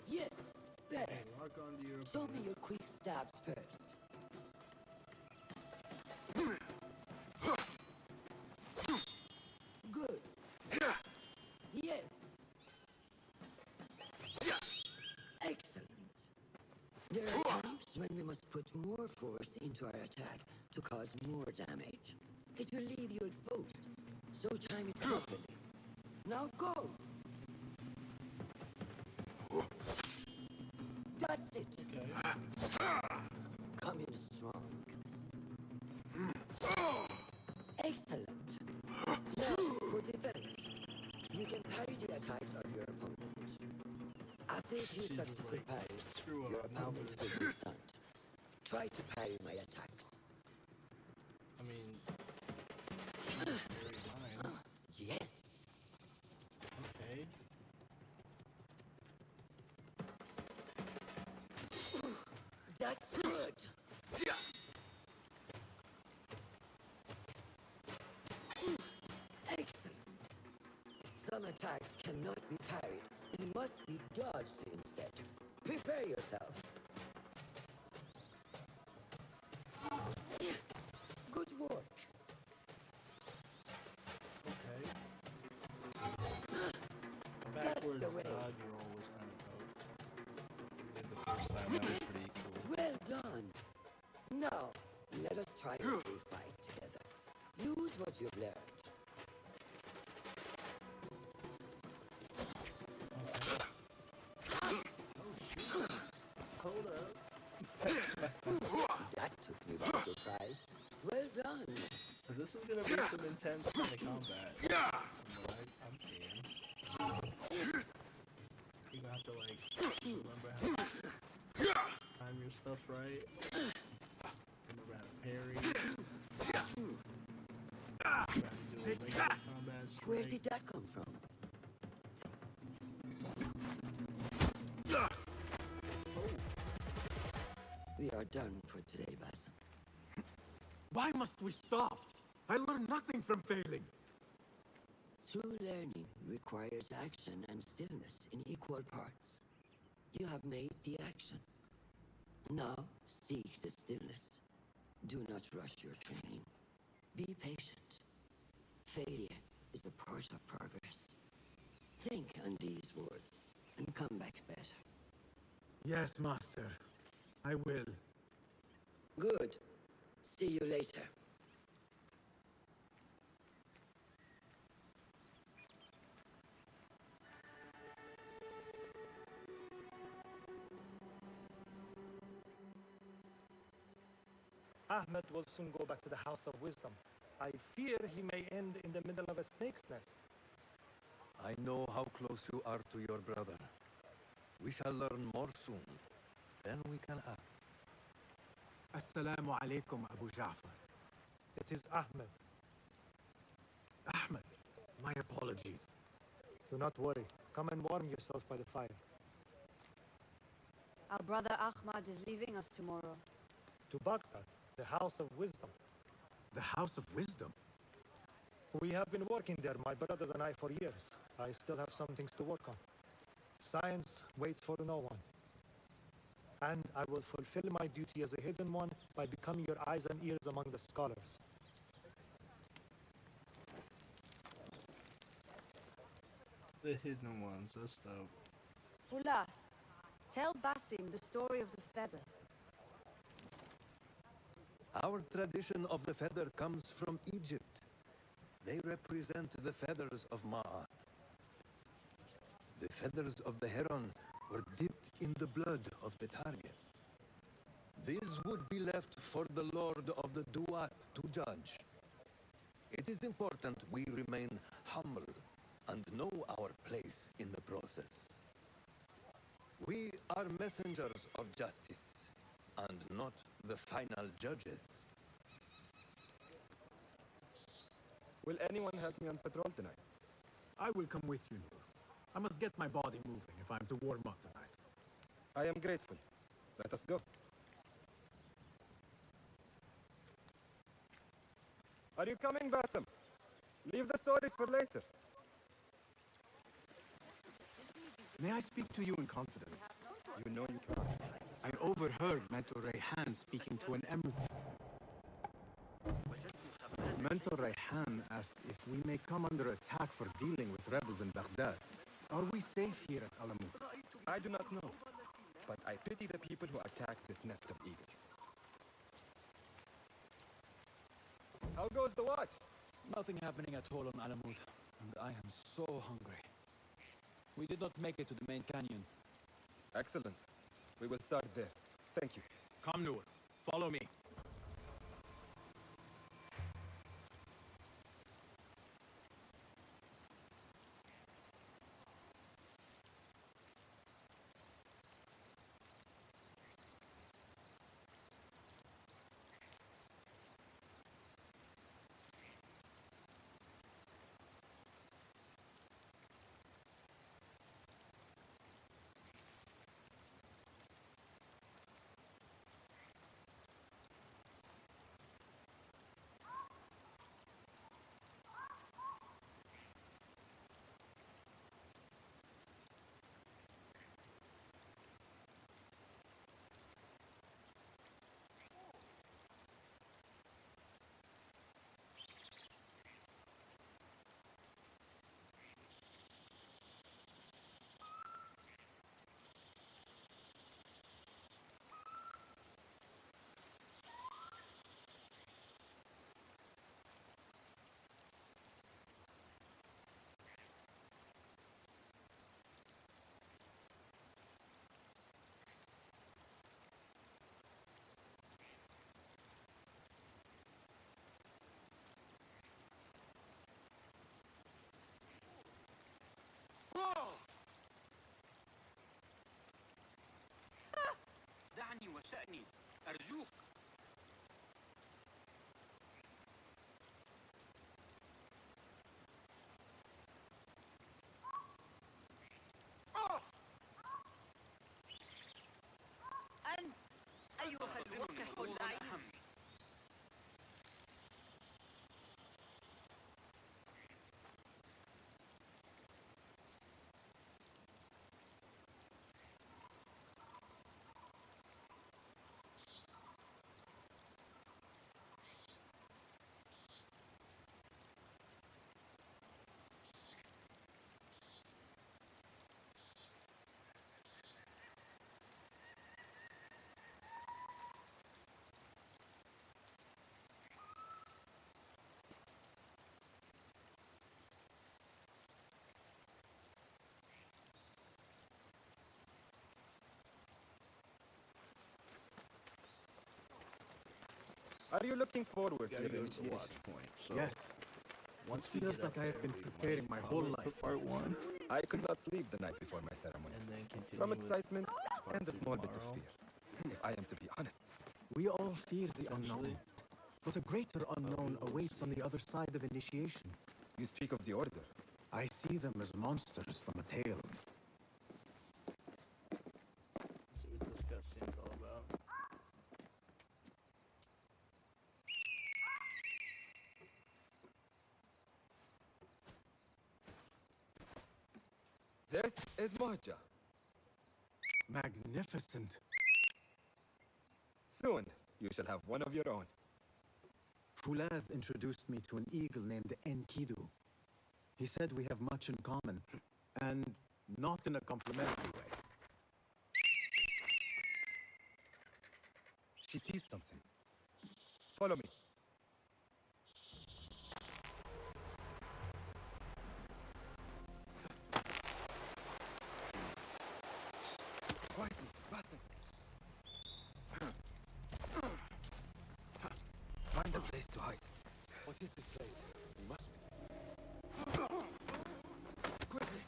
Yes, better. Lock onto your Show me your quick stabs first. Good. Yes. Excellent. There are times when we must put more force into our attack to cause more damage. It will leave you exposed, so time it properly. Now go! That's it. Come in strong. Excellent. Now, for defense, you can parry the attacks of your opponent. After a few successful parries, your opponent will be stunned. Try to parry my attacks. I mean, she was very fine. Yes. Okay. That's good. Excellent. Some attacks cannot be parried and must be dodged instead. Prepare yourself. Good work. Okay. That's Backwards the way. dodge roll was kind of dope. Did the first time, that was pretty cool. Well done. Now, let us try a free fight together. Use what you've learned. Hold up. That took me by surprise. Well done. So this is gonna be some intense kind of combat. From what I'm seeing. You're gonna have to like remember how to time your stuff right. Remember how to parry. Try to do regular combat straight. Where did that come from? We are done for today, Basim. Why must we stop? I learned nothing from failing. True learning requires action and stillness in equal parts. You have made the action. Now seek the stillness. Do not rush your training. Be patient. Failure is a part of progress. Think on these words and come back better. Yes, Master. I will. Good. See you later. Ahmed will soon go back to the House of Wisdom. I fear he may end in the middle of a snake's nest. I know how close you are to your brother. We shall learn more soon. Then we can act. Assalamu alaikum, Abu Ja'far. It is Ahmed. Ahmed, my apologies. Do not worry. Come and warm yourself by the fire. Our brother Ahmad is leaving us tomorrow. To Baghdad, the House of Wisdom. The House of Wisdom? We have been working there, my brothers and I, for years. I still have some things to work on. Science waits for no one. And I will fulfill my duty as a hidden one by becoming your eyes and ears among the scholars. The hidden ones, that's dope. Ulath, tell Basim the story of the feather. Our tradition of the feather comes from Egypt. They represent the feathers of Ma'at. The feathers of the heron were dipped in the blood of the targets. These would be left for the Lord of the Duat to judge. It is important we remain humble and know our place in the process. We are messengers of justice, and not the final judges. Will anyone help me on patrol tonight? I will come with you, Noor. I must get my body moving if I'm to warm up tonight. I am grateful. Let us go. Are you coming, Bassam? Leave the stories for later. May I speak to you in confidence? You know you can. I overheard Mentor Rayhan speaking to an emerald. Mentor Rayhan asked if we may come under attack for dealing with rebels in Baghdad. Are we safe here at Alamut? I do not know, but I pity the people who attack this nest of eagles. How goes the watch? Nothing happening at all on Alamut, and I am so hungry. We did not make it to the main canyon. Excellent. We will start there. Thank you. Come, Noor. Follow me. دعني وشأني أرجوك. أنت أيها الوقح اللعين. Are you looking forward to Gotta the go to the initiation? watch point. So Yes. once It we feels get like up I have there, been we preparing might my whole probably life for part one, I could not sleep the night before my ceremony. and then continue From with excitement part and a two small bit of tomorrow. fear, if I am to be honest. We all fear the Potentially. unknown, but a greater unknown will awaits on see. the other side of initiation. You speak of the Order. I see them as monsters from a tale. Let's see what this cutscene's all about. This is Mahja. Magnificent. Soon, you shall have one of your own. Fulath introduced me to an eagle named Enkidu. He said we have much in common, and not in a complimentary way. She sees something. Follow me. Find a place to hide. What is this place? We must be. Quickly!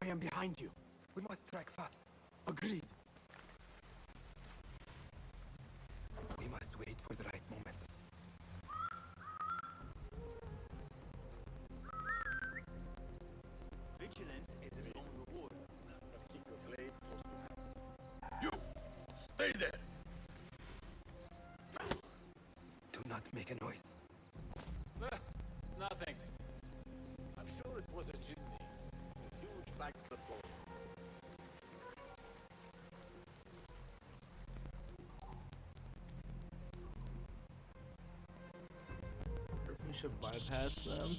I am behind you. We must strike fast. Agreed. We must wait for the right moment. Vigilance is its own reward, but keep your blade close to hand. You! Stay there! Do not make a noise. It's nothing. I'm sure it was a jitney. Huge bags of gold. If we should bypass them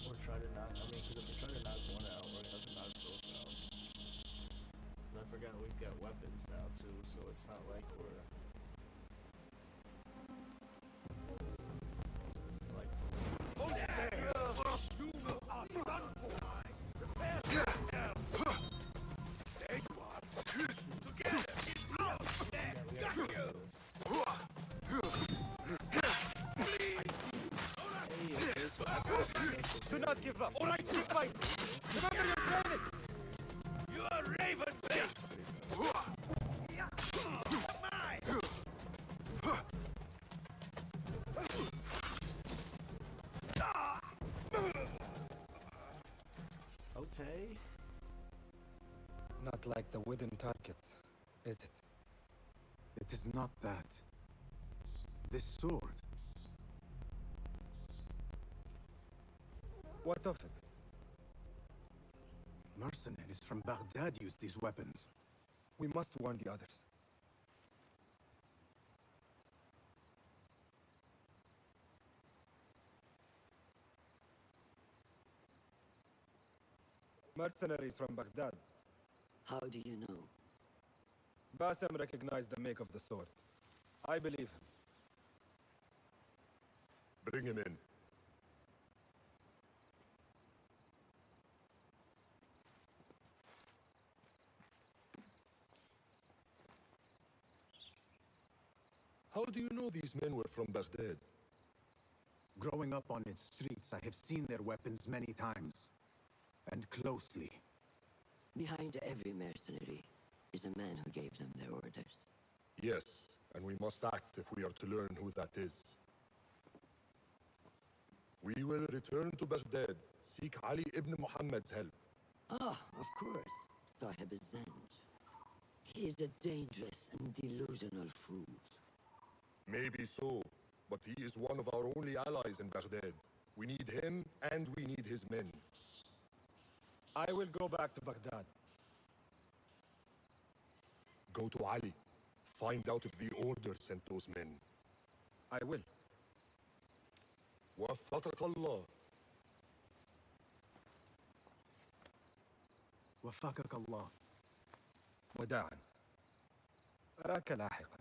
or try to knock. I mean, because if we try to knock one out, we're gonna have to knock both out. And I forgot we've got weapons now too, so it's not like we're like. Oh there! You are done for! Prepare yourself! There you are! Together! Got you! Do not give up. All right, keep fighting. Remember your training. You are raven beast! Mine! Okay. Not like the wooden targets, is it? It is not that. This sword. What of it? Mercenaries from Baghdad use these weapons. We must warn the others. Mercenaries from Baghdad. How do you know? Bassem recognized the make of the sword. I believe him. Bring him in. How do you know these men were from Baghdad? Growing up on its streets, I have seen their weapons many times. And closely. Behind every mercenary is a man who gave them their orders. Yes, and we must act if we are to learn who that is. We will return to Baghdad, seek Ali ibn Muhammad's help. Ah, of course, Sahib Zanj. He is a dangerous and delusional fool. Maybe so, but he is one of our only allies in Baghdad. We need him, and we need his men. I will go back to Baghdad. Go to Ali. Find out if the order sent those men. I will. وفقك الله. وفقك الله. وداعا. أراك لاحقا.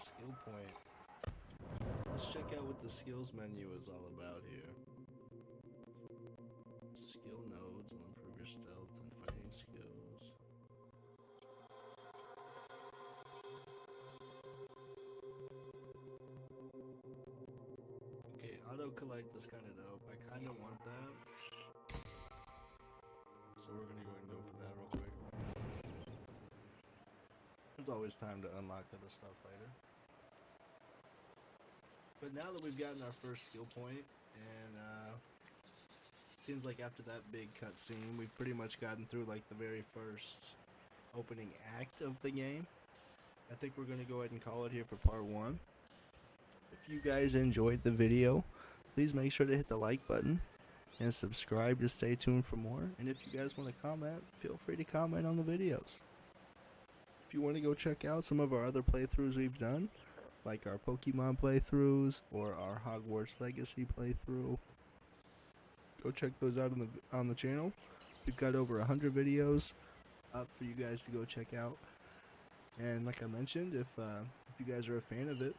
skill point. Let's check out what the skills menu is all about here. Skill nodes will improve your stealth and fighting skills. Okay, auto collect is kind of dope. I kind of want that. So we're gonna go ahead and go for that real quick. There's always time to unlock other stuff later. But now that we've gotten our first skill point, and seems like after that big cutscene, we've pretty much gotten through like the very first opening act of the game. I think we're gonna go ahead and call it here for part 1. If you guys enjoyed the video, please make sure to hit the like button and subscribe to stay tuned for more. And if you guys want to comment, feel free to comment on the videos. If you want to go check out some of our other playthroughs we've done, like our Pokemon playthroughs or our Hogwarts Legacy playthrough, go check those out on the channel. We've got over 100 videos up for you guys to go check out. And like I mentioned, if you guys are a fan of it,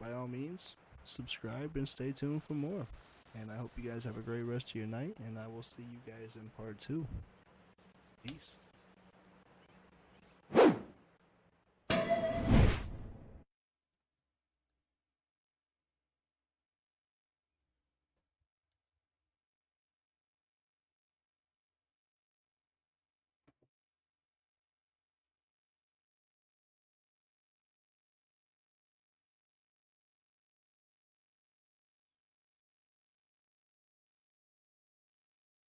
by all means, subscribe and stay tuned for more. And I hope you guys have a great rest of your night, and I will see you guys in part 2. Peace.